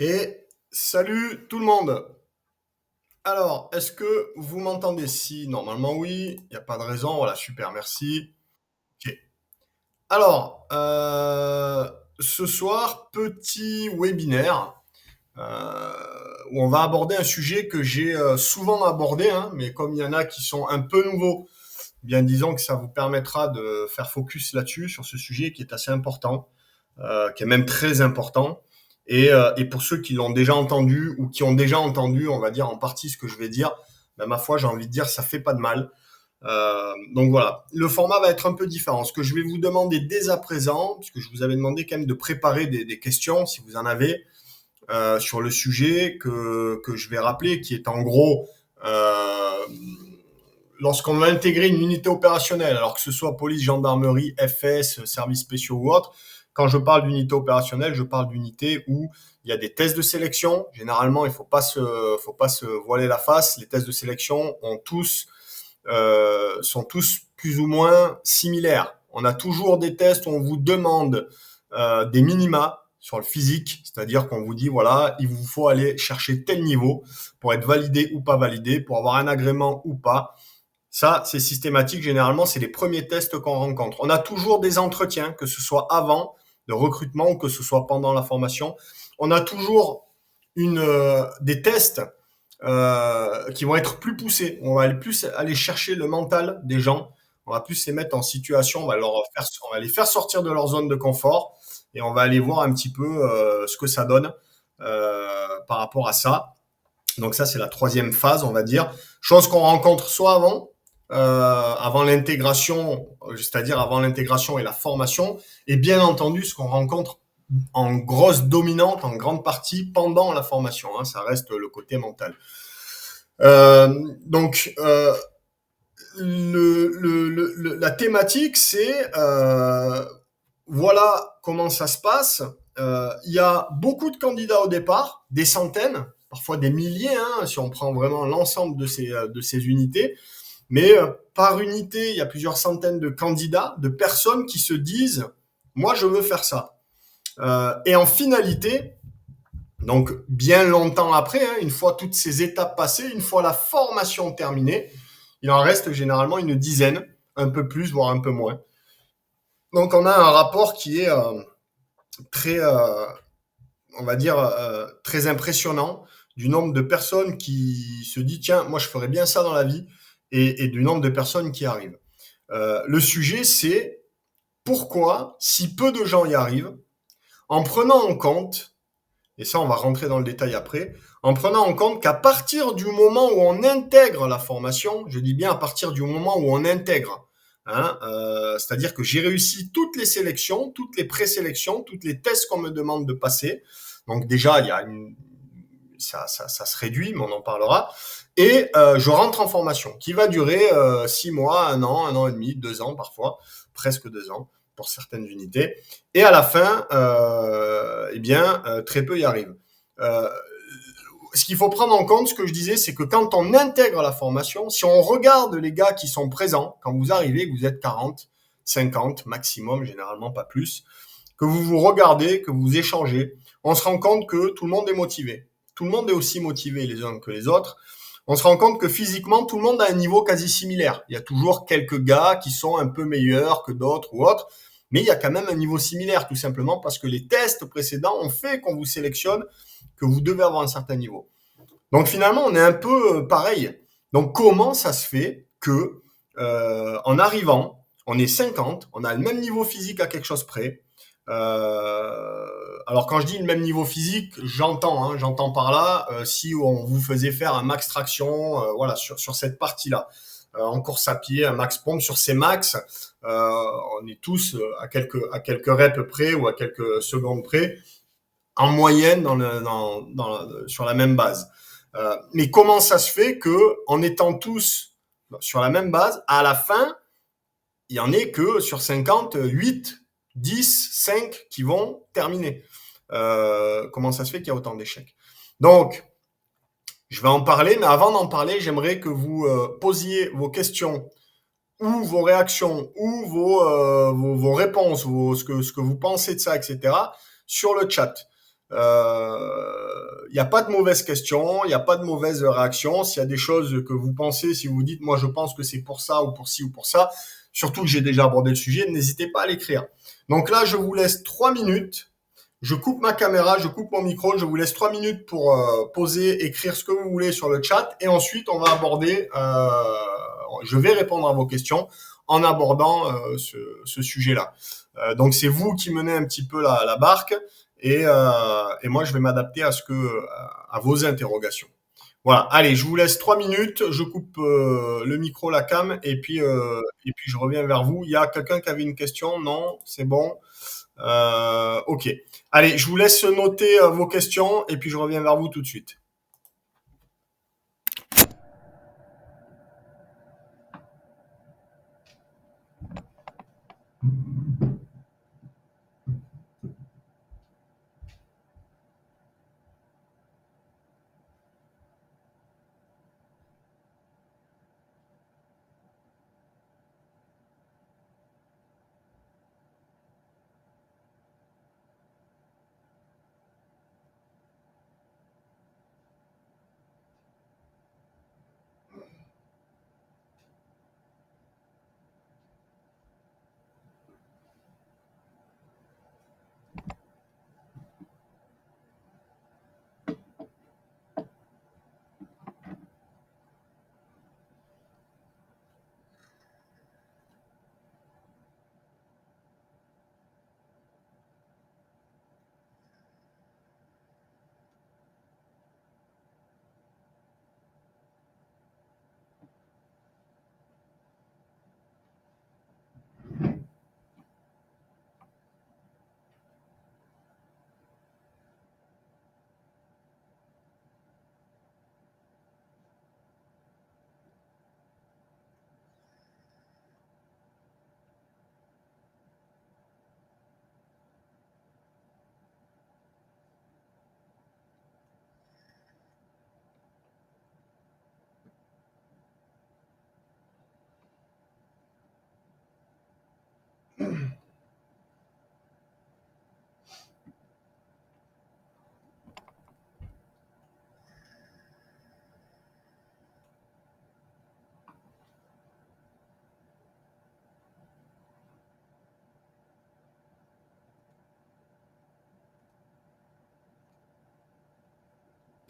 Et salut tout le monde. Alors, est-ce que vous m'entendez? Si, normalement oui, il n'y a pas de raison. Voilà, super, merci. Ok. Alors, ce soir, petit webinaire euh, où on va aborder un sujet que j'ai souvent abordé, hein, mais comme il y en a qui sont un peu nouveaux, eh bien disons que ça vous permettra de faire focus là-dessus, sur ce sujet qui est assez important, qui est même très important. Et pour ceux qui l'ont déjà entendu ou qui ont déjà entendu, on va dire en partie ce que je vais dire, ben, ma foi, j'ai envie de dire, ça fait pas de mal. Donc voilà, le format va être un peu différent. Ce que je vais vous demander dès à présent, puisque je vous avais demandé quand même de préparer des questions, si vous en avez, sur le sujet que je vais rappeler, qui est en gros, lorsqu'on va intégrer une unité opérationnelle, alors que ce soit police, gendarmerie, FS, services spéciaux ou autre, quand je parle d'unité opérationnelle, je parle d'unité où il y a des tests de sélection. Généralement, il faut pas se voiler la face. Les tests de sélection sont tous plus ou moins similaires. On a toujours des tests où on vous demande des minima sur le physique, c'est-à-dire qu'on vous dit, voilà, il vous faut aller chercher tel niveau pour être validé ou pas validé, pour avoir un agrément ou pas. Ça, c'est systématique. Généralement, c'est les premiers tests qu'on rencontre. On a toujours des entretiens, que ce soit avant le recrutement ou que ce soit pendant la formation. On a toujours des tests qui vont être plus poussés. On va plus aller chercher le mental des gens. On va plus les mettre en situation. On va les faire sortir de leur zone de confort et on va aller voir un petit peu ce que ça donne par rapport à ça. Donc ça, c'est la troisième phase, on va dire. Chose qu'on rencontre soit avant l'intégration, c'est-à-dire avant l'intégration et la formation, et bien entendu ce qu'on rencontre en grosse dominante, en grande partie pendant la formation. Hein, ça reste le côté mental. Donc la thématique, c'est voilà comment ça se passe. Il y a beaucoup de candidats au départ, des centaines, parfois des milliers, hein, si on prend vraiment l'ensemble de ces unités. Mais par unité, il y a plusieurs centaines de candidats, de personnes qui se disent, moi, je veux faire ça. Et en finalité, donc bien longtemps après, hein, une fois toutes ces étapes passées, une fois la formation terminée, il en reste généralement une dizaine, un peu plus, voire un peu moins. Donc on a un rapport qui est très, on va dire, très impressionnant du nombre de personnes qui se disent, tiens, moi je ferais bien ça dans la vie, et du nombre de personnes qui arrivent. Le sujet, c'est pourquoi si peu de gens y arrivent, en prenant en compte, et ça on va rentrer dans le détail après, en prenant en compte qu'à partir du moment où on intègre la formation, je dis bien à partir du moment où on intègre, hein, c'est-à-dire que j'ai réussi toutes les sélections, toutes les présélections, toutes les tests qu'on me demande de passer, donc déjà il y a ça se réduit, mais on en parlera. Et je rentre en formation qui va durer 6 mois, un an et demi, 2 ans parfois, presque 2 ans pour certaines unités. Et à la fin, très peu y arrivent. Euh, Ce qu'il faut prendre en compte, ce que je disais, c'est que quand on intègre la formation, si on regarde les gars qui sont présents, quand vous arrivez, que vous êtes 40, 50 maximum, généralement pas plus, que vous vous regardez, que vous échangez, on se rend compte que tout le monde est motivé. Tout le monde est aussi motivé les uns que les autres. On se rend compte que physiquement, tout le monde a un niveau quasi similaire. Il y a toujours quelques gars qui sont un peu meilleurs que d'autres ou autres, mais il y a quand même un niveau similaire, tout simplement parce que les tests précédents ont fait qu'on vous sélectionne, que vous devez avoir un certain niveau. Donc finalement, on est un peu pareil. Donc comment ça se fait que en arrivant, on est 50, on a le même niveau physique à quelque chose près. Alors quand je dis le même niveau physique, j'entends par là si on vous faisait faire un max traction, voilà sur cette partie-là, en course à pied, un max pompe sur ces max, on est tous à quelques reps près ou à quelques secondes près en moyenne sur la même base. Mais comment ça se fait que en étant tous sur la même base, à la fin, il y en ait que sur 50, 8, 10, 5 qui vont terminer. Comment ça se fait qu'il y a autant d'échecs? Donc, je vais en parler, mais avant d'en parler, j'aimerais que vous posiez vos questions ou vos réactions ou vos réponses, ce que vous pensez de ça, etc., sur le chat. Il n'y a pas de mauvaises questions, il n'y a pas de mauvaises réactions. S'il y a des choses que vous pensez, si vous dites, moi je pense que c'est pour ça ou pour ci ou pour ça, surtout que j'ai déjà abordé le sujet, n'hésitez pas à l'écrire. Donc là, je vous laisse 3 minutes. Je coupe ma caméra, je coupe mon micro, je vous laisse 3 minutes pour poser, écrire ce que vous voulez sur le chat et ensuite on va aborder, je vais répondre à vos questions en abordant ce sujet-là. Donc c'est vous qui menez un petit peu la barque et moi je vais m'adapter à vos interrogations. Voilà, allez, je vous laisse 3 minutes, je coupe le micro, la cam et puis je reviens vers vous. Il y a quelqu'un qui avait une question? Non, c'est bon. Ok. Allez, je vous laisse noter vos questions et puis je reviens vers vous tout de suite.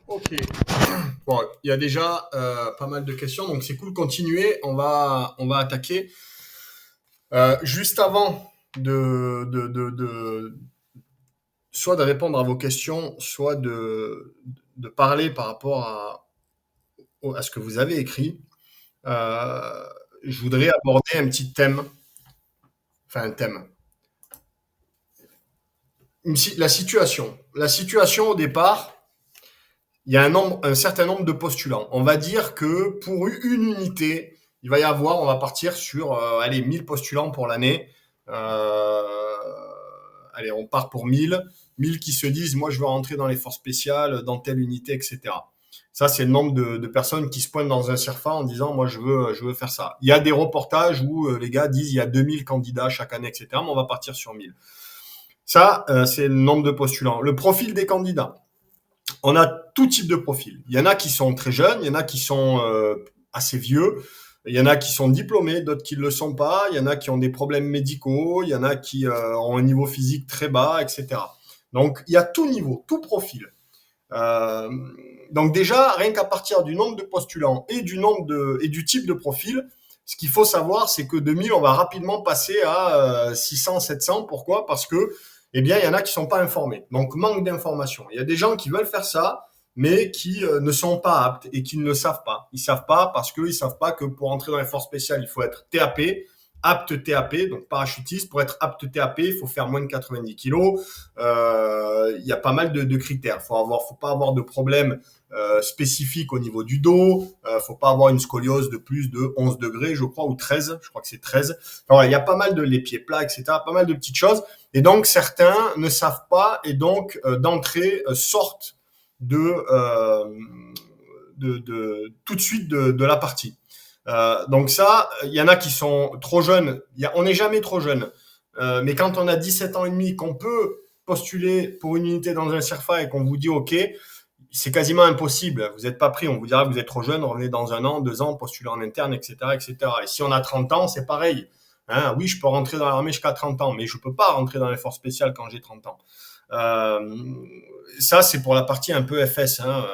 Ok. Bon, il y a déjà pas mal de questions, donc c'est cool. Continuez. On va attaquer. Juste avant soit de répondre à vos questions, soit de parler par rapport à ce que vous avez écrit. Euh, je voudrais aborder un petit thème, enfin un thème. La situation. La situation au départ, il y a un certain nombre de postulants. On va dire que pour une unité, il va y avoir, on va partir sur, allez, 1000 postulants pour l'année. Euh, allez, on part pour 1000. 1000 qui se disent, moi, je veux rentrer dans les forces spéciales, dans telle unité, etc. Ça, c'est le nombre de personnes qui se pointent dans un CERFA en disant, moi, je veux faire ça. Il y a des reportages où les gars disent, il y a 2000 candidats chaque année, etc. Mais on va partir sur 1000. Ça, c'est le nombre de postulants. Le profil des candidats. On a tout type de profil. Il y en a qui sont très jeunes, il y en a qui sont assez vieux, il y en a qui sont diplômés, d'autres qui ne le sont pas, il y en a qui ont des problèmes médicaux, il y en a qui ont un niveau physique très bas, etc. Donc, il y a tout niveau, tout profil. Euh, donc déjà, rien qu'à partir du nombre de postulants et du type de profil, ce qu'il faut savoir, c'est que de 1000, on va rapidement passer à 600, 700. Pourquoi? Parce que, eh bien, il y en a qui sont pas informés. Donc, manque d'information. Il y a des gens qui veulent faire ça, mais qui ne sont pas aptes et qui ne le savent pas. Ils savent pas parce qu'ils savent pas que pour entrer dans les forces spéciales, il faut être TAP, apte TAP, donc parachutiste. Pour être apte TAP, il faut faire moins de 90 kilos. Il y a pas mal de critères. Faut pas avoir de problème spécifique au niveau du dos. Faut pas avoir une scoliose de plus de 11 degrés, je crois, ou 13. Je crois que c'est 13. Enfin, il y a pas mal de les pieds plats, etc. Pas mal de petites choses. Et donc, certains ne savent pas et donc, d'entrée, sortent tout de suite de la partie. Donc ça, il y en a qui sont trop jeunes. On n'est jamais trop jeune. Mais quand on a 17 ans et demi, qu'on peut postuler pour une unité dans un CERFA et qu'on vous dit OK, c'est quasiment impossible. Vous n'êtes pas pris. On vous dira que vous êtes trop jeune, revenez dans 1 an, 2 ans, postulez en interne, etc., etc. Et si on a 30 ans, c'est pareil. Hein, oui, je peux rentrer dans l'armée jusqu'à 30 ans, mais je peux pas rentrer dans les forces spéciales quand j'ai 30 ans. Euh, Ça, c'est pour la partie un peu FS. Hein.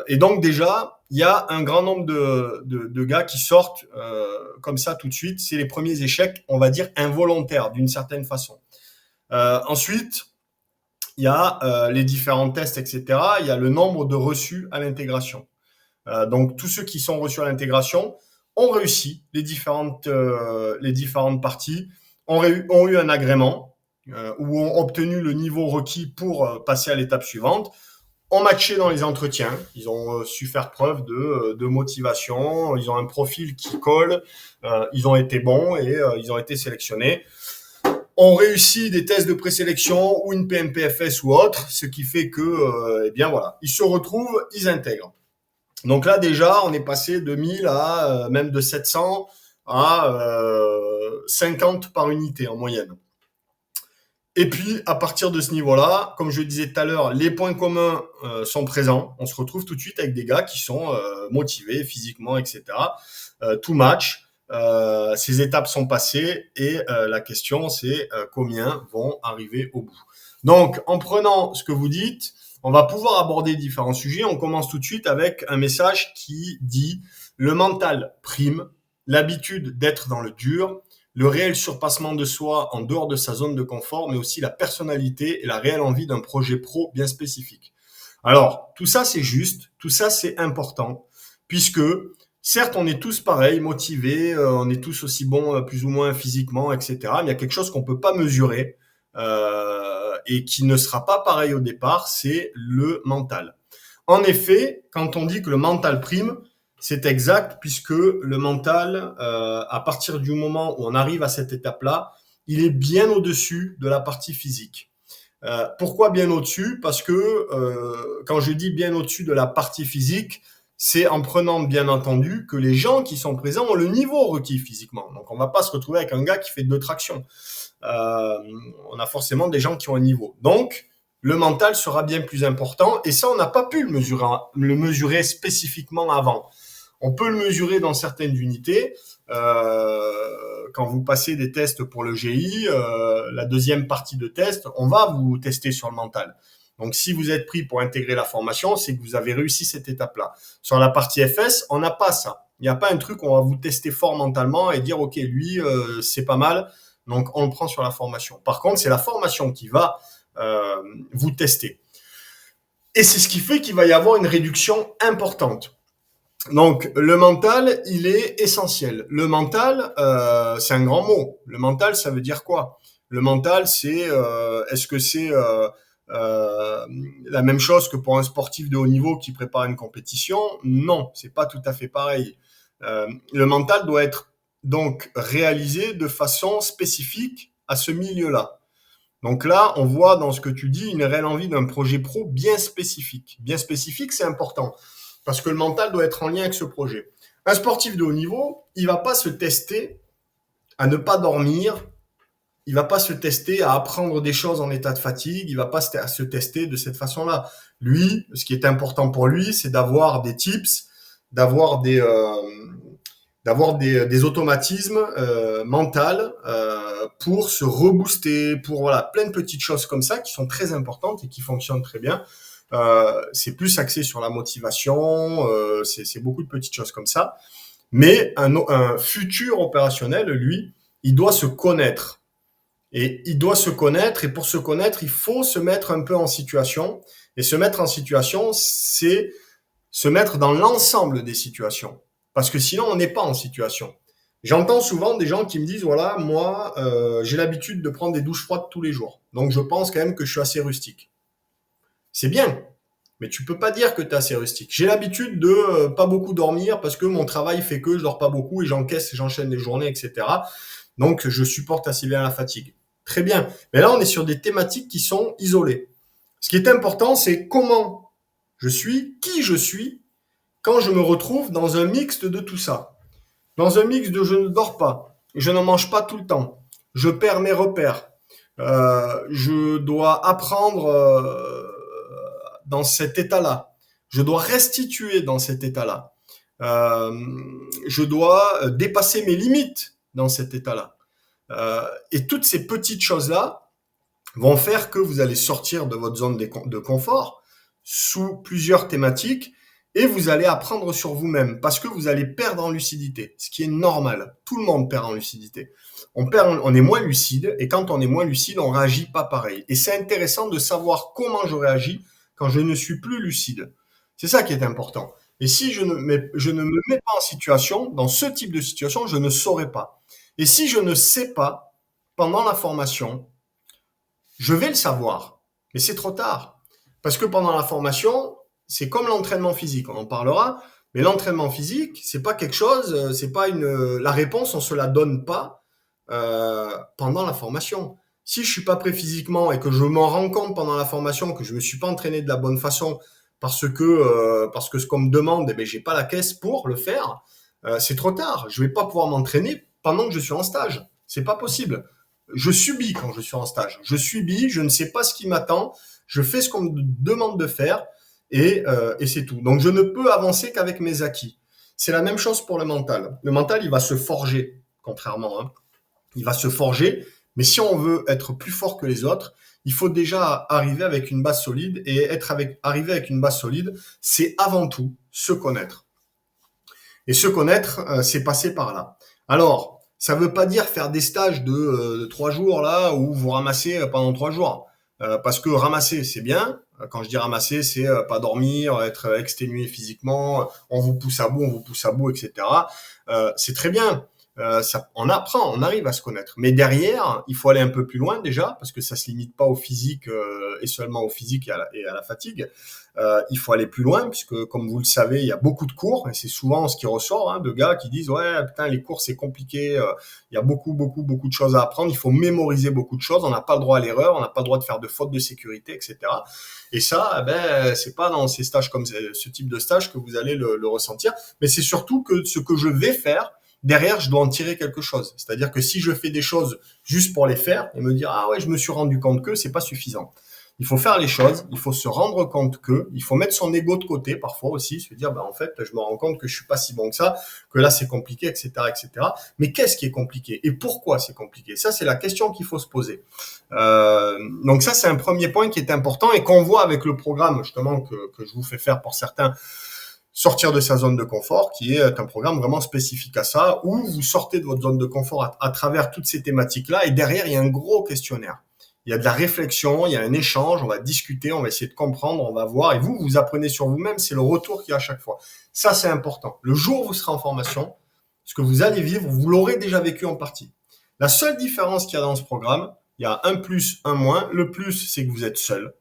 Et donc déjà, il y a un grand nombre de gars qui sortent comme ça tout de suite. C'est les premiers échecs, on va dire, involontaires d'une certaine façon. Ensuite, il y a les différents tests, etc. Il y a le nombre de reçus à l'intégration. Donc tous ceux qui sont reçus à l'intégration ont réussi les différentes parties, ont eu un agrément ou ont obtenu le niveau requis pour passer à l'étape suivante, ont matché dans les entretiens, ils ont su faire preuve de motivation, ils ont un profil qui colle, ils ont été bons et ils ont été sélectionnés. On réussit des tests de présélection ou une PMPFS ou autre, ce qui fait que, eh bien voilà, ils se retrouvent, ils intègrent. Donc là déjà, on est passé de 1000 à même de 700 à 50 par unité en moyenne. Et puis, à partir de ce niveau-là, comme je le disais tout à l'heure, les points communs sont présents. On se retrouve tout de suite avec des gars qui sont motivés physiquement, etc. Tout match. Ces étapes sont passées et la question, c'est combien vont arriver au bout. Donc, en prenant ce que vous dites, on va pouvoir aborder différents sujets. On commence tout de suite avec un message qui dit « Le mental prime, l'habitude d'être dans le dur, le réel surpassement de soi en dehors de sa zone de confort, mais aussi la personnalité et la réelle envie d'un projet pro bien spécifique. » Alors, tout ça c'est juste, tout ça c'est important, puisque certes on est tous pareils, motivés, on est tous aussi bons plus ou moins physiquement, etc. Mais il y a quelque chose qu'on peut pas mesurer et qui ne sera pas pareil au départ, c'est le mental. En effet, quand on dit que le mental prime, c'est exact, puisque le mental, à partir du moment où on arrive à cette étape-là, il est bien au-dessus de la partie physique. Pourquoi bien au-dessus? Parce que quand je dis bien au-dessus de la partie physique, c'est en prenant bien entendu que les gens qui sont présents ont le niveau requis physiquement. Donc on ne va pas se retrouver avec un gars qui fait 2 tractions. On a forcément des gens qui ont un niveau. Donc le mental sera bien plus important, et ça on n'a pas pu le mesurer spécifiquement avant. On peut le mesurer dans certaines unités. Quand vous passez des tests pour le GI, la deuxième partie de test, on va vous tester sur le mental. Donc, si vous êtes pris pour intégrer la formation, c'est que vous avez réussi cette étape-là. Sur la partie FS, on n'a pas ça. Il n'y a pas un truc où on va vous tester fort mentalement et dire, OK, lui, c'est pas mal, donc on le prend sur la formation. Par contre, c'est la formation qui va vous tester. Et c'est ce qui fait qu'il va y avoir une réduction importante. Donc, le mental, il est essentiel. Le mental, c'est un grand mot. Le mental, ça veut dire quoi? Le mental, c'est, est-ce que c'est la même chose que pour un sportif de haut niveau qui prépare une compétition? Non, c'est pas tout à fait pareil. Le mental doit être donc réalisé de façon spécifique à ce milieu-là. Donc là, on voit dans ce que tu dis une réelle envie d'un projet pro bien spécifique. Bien spécifique, c'est important. Parce que le mental doit être en lien avec ce projet. Un sportif de haut niveau, il va pas se tester à ne pas dormir, il va pas se tester à apprendre des choses en état de fatigue, il va pas se tester de cette façon-là. Lui, ce qui est important pour lui, c'est d'avoir des tips, d'avoir des automatismes mentaux pour se rebooster, pour voilà, plein de petites choses comme ça qui sont très importantes et qui fonctionnent très bien. C'est plus axé sur la motivation, c'est beaucoup de petites choses comme ça. Mais un futur opérationnel, lui, il doit se connaître. Et il doit se connaître, et pour se connaître, il faut se mettre un peu en situation. Et se mettre en situation, c'est se mettre dans l'ensemble des situations. Parce que sinon, on n'est pas en situation. J'entends souvent des gens qui me disent, voilà, moi, j'ai l'habitude de prendre des douches froides tous les jours. Donc je pense quand même que je suis assez rustique. C'est bien, mais tu peux pas dire que tu es assez rustique. J'ai l'habitude de pas beaucoup dormir parce que mon travail fait que je dors pas beaucoup et j'encaisse, j'enchaîne les journées, etc. Donc je supporte assez bien la fatigue. Très bien. Mais là, on est sur des thématiques qui sont isolées. Ce qui est important, c'est comment je suis, qui je suis, quand je me retrouve dans un mixte de tout ça. Dans un mix de je ne dors pas, je ne mange pas tout le temps, je perds mes repères, Je dois apprendre dans cet état-là. Je dois restituer dans cet état-là. Euh, je dois dépasser mes limites dans cet état-là. Et toutes ces petites choses-là vont faire que vous allez sortir de votre zone de confort sous plusieurs thématiques et vous allez apprendre sur vous-même parce que vous allez perdre en lucidité, ce qui est normal. Tout le monde perd en lucidité. On est moins lucide et quand on est moins lucide, on réagit pas pareil. Et c'est intéressant de savoir comment je réagis quand je ne suis plus lucide. C'est ça qui est important. Et si je ne me mets pas en situation, dans ce type de situation, je ne saurais pas. Et si je ne sais pas, pendant la formation, je vais le savoir, mais c'est trop tard. Parce que pendant la formation, c'est comme l'entraînement physique, on en parlera, mais l'entraînement physique, c'est pas quelque chose, c'est pas la réponse, on se la donne pas pendant la formation. Si je suis pas prêt physiquement et que je m'en rends compte pendant la formation que je me suis pas entraîné de la bonne façon parce que ce qu'on me demande, eh ben, j'ai pas la caisse pour le faire, c'est trop tard. Je vais pas pouvoir m'entraîner pendant que je suis en stage. C'est pas possible. Je subis quand je suis en stage. Je subis, je ne sais pas ce qui m'attend, je fais ce qu'on me demande de faire et c'est tout. Donc je ne peux avancer qu'avec mes acquis. C'est la même chose pour le mental. Le mental, il va se forger, contrairement. Hein. Il va se forger, mais si on veut être plus fort que les autres, il faut déjà arriver avec une base solide. Et arriver avec une base solide, c'est avant tout se connaître. Et se connaître, c'est passer par là. Alors, ça ne veut pas dire faire des stages de 3 jours là où vous ramassez pendant 3 jours. Parce que ramasser, c'est bien. Quand je dis ramasser, c'est pas dormir, être exténué physiquement, on vous pousse à bout, etc. C'est très bien. On apprend, on arrive à se connaître. Mais derrière, il faut aller un peu plus loin déjà, parce que ça se limite pas au physique et seulement au physique et à la fatigue. Il faut aller plus loin, puisque comme vous le savez, il y a beaucoup de cours, et c'est souvent ce qui ressort hein, de gars qui disent ouais putain les cours c'est compliqué, il y a beaucoup de choses à apprendre, il faut mémoriser beaucoup de choses, on n'a pas le droit à l'erreur, on n'a pas le droit de faire de fautes de sécurité, etc. Et ça, ben c'est pas dans ces stages comme ce type de stage que vous allez le ressentir, mais c'est surtout que ce que je vais faire derrière, je dois en tirer quelque chose. C'est-à-dire que si je fais des choses juste pour les faire et me dire ah ouais, je me suis rendu compte que c'est pas suffisant. Il faut faire les choses, il faut se rendre compte que, il faut mettre son ego de côté parfois aussi, se dire bah en fait je me rends compte que je suis pas si bon que ça, que là c'est compliqué, etc., etc. Mais qu'est-ce qui est compliqué et pourquoi c'est compliqué? Ça c'est la question qu'il faut se poser. Donc ça c'est un premier point qui est important et qu'on voit avec le programme justement que je vous fais faire pour certains sortir de sa zone de confort, qui est un programme vraiment spécifique à ça, où vous sortez de votre zone de confort à travers toutes ces thématiques-là, et derrière, il y a un gros questionnaire. Il y a de la réflexion, il y a un échange, on va discuter, on va essayer de comprendre, on va voir, et vous apprenez sur vous-même, c'est le retour qu'il y a à chaque fois. Ça, c'est important. Le jour où vous serez en formation, ce que vous allez vivre, vous l'aurez déjà vécu en partie. La seule différence qu'il y a dans ce programme, il y a un plus, un moins. Le plus, c'est que vous êtes seul.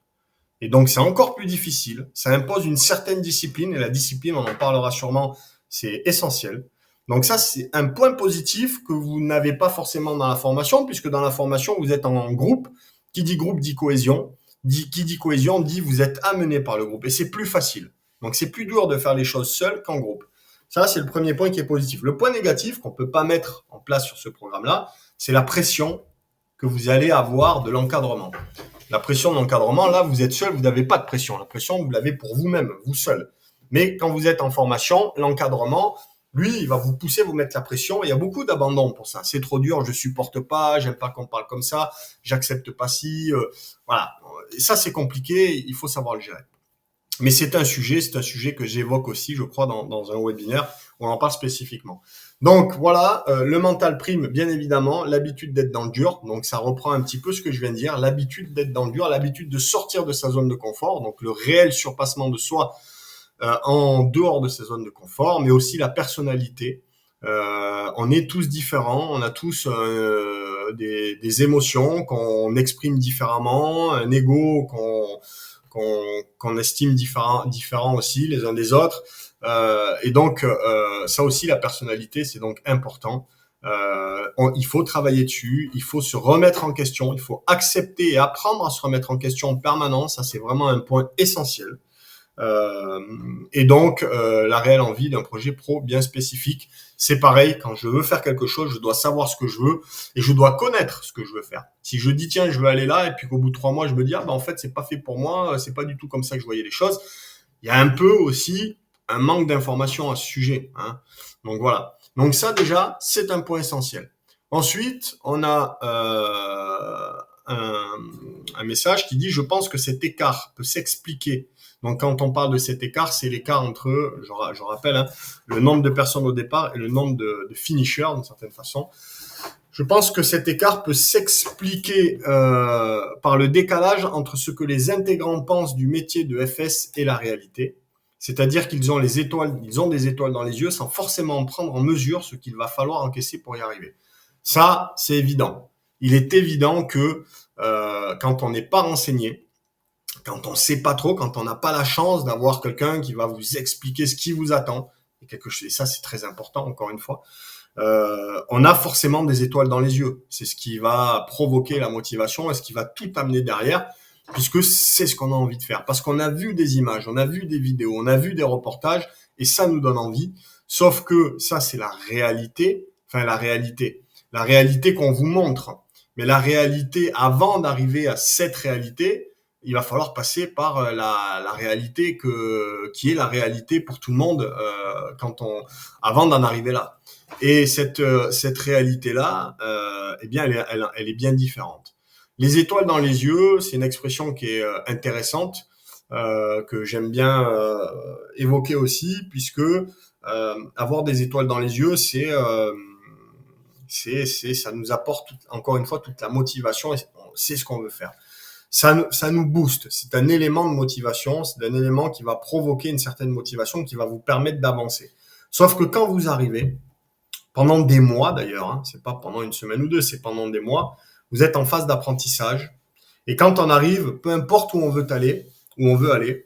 Et donc, c'est encore plus difficile. Ça impose une certaine discipline. Et la discipline, on en parlera sûrement, c'est essentiel. Donc ça, c'est un point positif que vous n'avez pas forcément dans la formation, puisque dans la formation, vous êtes en groupe. Qui dit groupe dit cohésion. Qui dit cohésion dit vous êtes amené par le groupe. Et c'est plus facile. Donc, c'est plus dur de faire les choses seul qu'en groupe. Ça, c'est le premier point qui est positif. Le point négatif qu'on peut pas mettre en place sur ce programme-là, c'est la pression que vous allez avoir de l'encadrement. La pression de l'encadrement, là, vous êtes seul, vous n'avez pas de pression. La pression, vous l'avez pour vous-même, vous seul. Mais quand vous êtes en formation, l'encadrement, lui, il va vous pousser, vous mettre la pression. Et il y a beaucoup d'abandon pour ça. C'est trop dur, je supporte pas, j'aime pas qu'on parle comme ça, j'accepte pas si. Voilà. Et ça, c'est compliqué, il faut savoir le gérer. Mais c'est un sujet que j'évoque aussi, je crois, dans un webinaire où on en parle spécifiquement. Donc voilà, le mental prime, bien évidemment, l'habitude d'être dans le dur. Donc ça reprend un petit peu ce que je viens de dire, l'habitude d'être dans le dur, l'habitude de sortir de sa zone de confort, donc le réel surpassement de soi en dehors de sa zone de confort, mais aussi la personnalité. On est tous différents, on a tous des émotions qu'on exprime différemment, un ego qu'on estime différents aussi les uns des autres. Et donc, ça aussi, la personnalité, c'est donc important. Il faut travailler dessus, il faut se remettre en question, il faut accepter et apprendre à se remettre en question en permanence. Ça, c'est vraiment un point essentiel. Et donc la réelle envie d'un projet pro bien spécifique. C'est pareil, quand je veux faire quelque chose, je dois savoir ce que je veux et je dois connaître ce que je veux faire. Si je dis tiens, je veux aller là et puis qu'au bout de 3 mois, je me dis en fait c'est pas fait pour moi, c'est pas du tout comme ça que je voyais les choses. Il y a un peu aussi un manque d'information à ce sujet. Hein. Donc voilà. Donc ça déjà, c'est un point essentiel. Ensuite, on a un message qui dit je pense que cet écart peut s'expliquer. Donc quand on parle de cet écart, c'est l'écart entre, je rappelle, hein, le nombre de personnes au départ et le nombre de finishers d'une certaine façon. Je pense que cet écart peut s'expliquer par le décalage entre ce que les intégrants pensent du métier de FS et la réalité. C'est-à-dire qu'ils ont des étoiles dans les yeux sans forcément prendre en mesure ce qu'il va falloir encaisser pour y arriver. Ça, c'est évident. Il est évident que quand on n'est pas renseigné, quand on ne sait pas trop, quand on n'a pas la chance d'avoir quelqu'un qui va vous expliquer ce qui vous attend, et ça c'est très important encore une fois, on a forcément des étoiles dans les yeux. C'est ce qui va provoquer la motivation et ce qui va tout amener derrière, puisque c'est ce qu'on a envie de faire. Parce qu'on a vu des images, on a vu des vidéos, on a vu des reportages, et ça nous donne envie. Sauf que ça, c'est la réalité. Enfin, la réalité qu'on vous montre. Mais la réalité, avant d'arriver à cette réalité, il va falloir passer par la réalité qui est la réalité pour tout le monde avant d'en arriver là. Et cette réalité-là, eh bien, elle est bien différente. Les étoiles dans les yeux, c'est une expression qui est intéressante, que j'aime bien évoquer aussi, puisque avoir des étoiles dans les yeux, ça nous apporte encore une fois toute la motivation et c'est ce qu'on veut faire. Ça nous booste. C'est un élément de motivation, c'est un élément qui va provoquer une certaine motivation, qui va vous permettre d'avancer. Sauf que quand vous arrivez, pendant des mois d'ailleurs, hein, c'est pas pendant une semaine ou deux, c'est pendant des mois, vous êtes en phase d'apprentissage. Et quand on arrive, peu importe où on veut aller,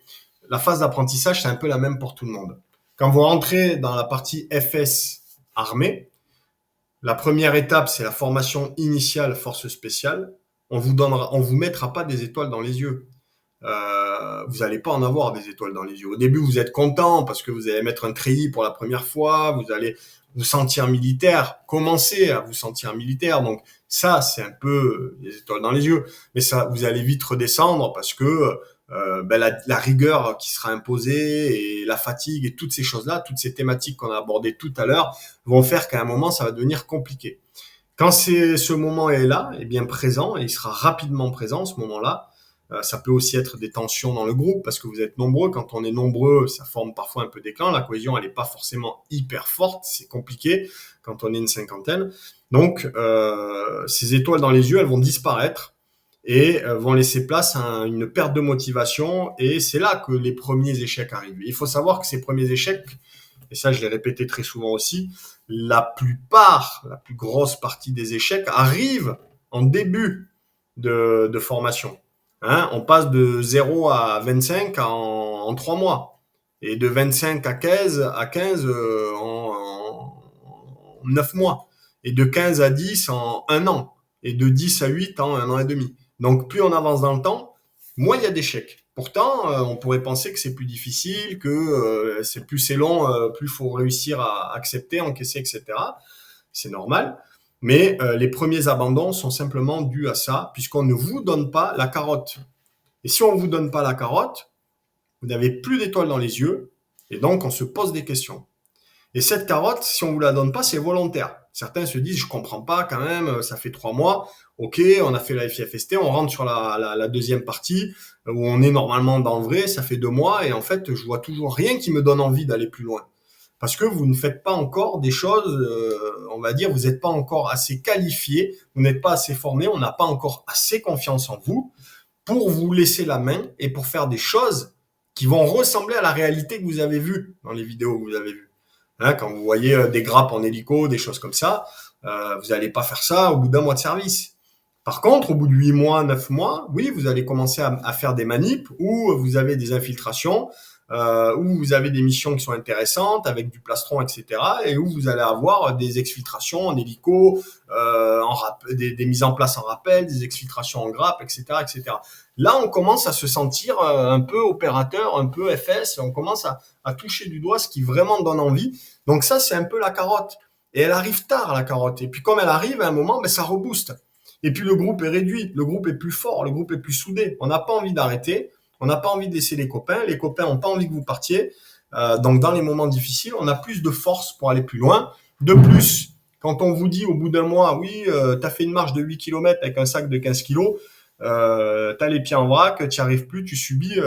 la phase d'apprentissage, c'est un peu la même pour tout le monde. Quand vous rentrez dans la partie FS armée, la première étape, c'est la formation initiale force spéciale. On vous mettra pas des étoiles dans les yeux. Vous n'allez pas en avoir des étoiles dans les yeux. Au début, vous êtes content parce que vous allez mettre un treillis pour la première fois, vous allez vous sentir militaire, commencer à vous sentir militaire. Donc ça, c'est un peu des étoiles dans les yeux. Mais ça, vous allez vite redescendre parce que la rigueur qui sera imposée et la fatigue et toutes ces choses-là, toutes ces thématiques qu'on a abordées tout à l'heure, vont faire qu'à un moment, ça va devenir compliqué. Quand ce moment est là, et bien présent, et il sera rapidement présent ce moment-là, ça peut aussi être des tensions dans le groupe parce que vous êtes nombreux. Quand on est nombreux, ça forme parfois un peu d'éclat. La cohésion, elle n'est pas forcément hyper forte. C'est compliqué quand on est une cinquantaine. Donc, ces étoiles dans les yeux, elles vont disparaître et vont laisser place à une perte de motivation. Et c'est là que les premiers échecs arrivent. Il faut savoir que ces premiers échecs, et ça je l'ai répété très souvent aussi, la plus grosse partie des échecs arrivent en début de formation. Hein, on passe de 0 à 25 en 3 mois. Et de 25 à 15 en 9 mois. Et de 15 à 10 en 1 an. Et de 10 à 8 en 1 an et demi. Donc plus on avance dans le temps, moins il y a d'échecs. Pourtant, on pourrait penser que c'est plus difficile, que plus c'est long, plus il faut réussir à accepter, encaisser, etc. C'est normal. Mais les premiers abandons sont simplement dus à ça, puisqu'on ne vous donne pas la carotte. Et si on ne vous donne pas la carotte, vous n'avez plus d'étoiles dans les yeux, et donc on se pose des questions. Et cette carotte, si on ne vous la donne pas, c'est volontaire. Certains se disent, je comprends pas quand même, ça fait 3 mois, ok, on a fait la FIFST, on rentre sur la deuxième partie, où on est normalement dans le vrai, ça fait 2 mois, et en fait, je vois toujours rien qui me donne envie d'aller plus loin. Parce que vous ne faites pas encore des choses, on va dire, vous n'êtes pas encore assez qualifié, vous n'êtes pas assez formé, on n'a pas encore assez confiance en vous pour vous laisser la main et pour faire des choses qui vont ressembler à la réalité que vous avez vue dans les vidéos que vous avez vues. Hein, quand vous voyez des grappes en hélico, des choses comme ça, vous n'allez pas faire ça au bout d'1 mois de service. Par contre, au bout de 8 mois, 9 mois, oui, vous allez commencer à faire des manips où vous avez des infiltrations, où vous avez des missions qui sont intéressantes avec du plastron, etc. Et où vous allez avoir des exfiltrations en hélico, des mises en place en rappel, des exfiltrations en grappe, etc., etc. Là, on commence à se sentir un peu opérateur, un peu FS. On commence à toucher du doigt ce qui vraiment donne envie. Donc ça, c'est un peu la carotte. Et elle arrive tard, la carotte. Et puis comme elle arrive, à un moment, ben, ça rebooste. Et puis le groupe est réduit, le groupe est plus fort, le groupe est plus soudé. On n'a pas envie d'arrêter, on n'a pas envie de laisser les copains n'ont pas envie que vous partiez. Donc dans les moments difficiles, on a plus de force pour aller plus loin. De plus, quand on vous dit au bout d'un mois, oui, tu as fait une marche de 8 km avec un sac de 15 kilos, tu as les pieds en vrac, tu n'y arrives plus, tu subis,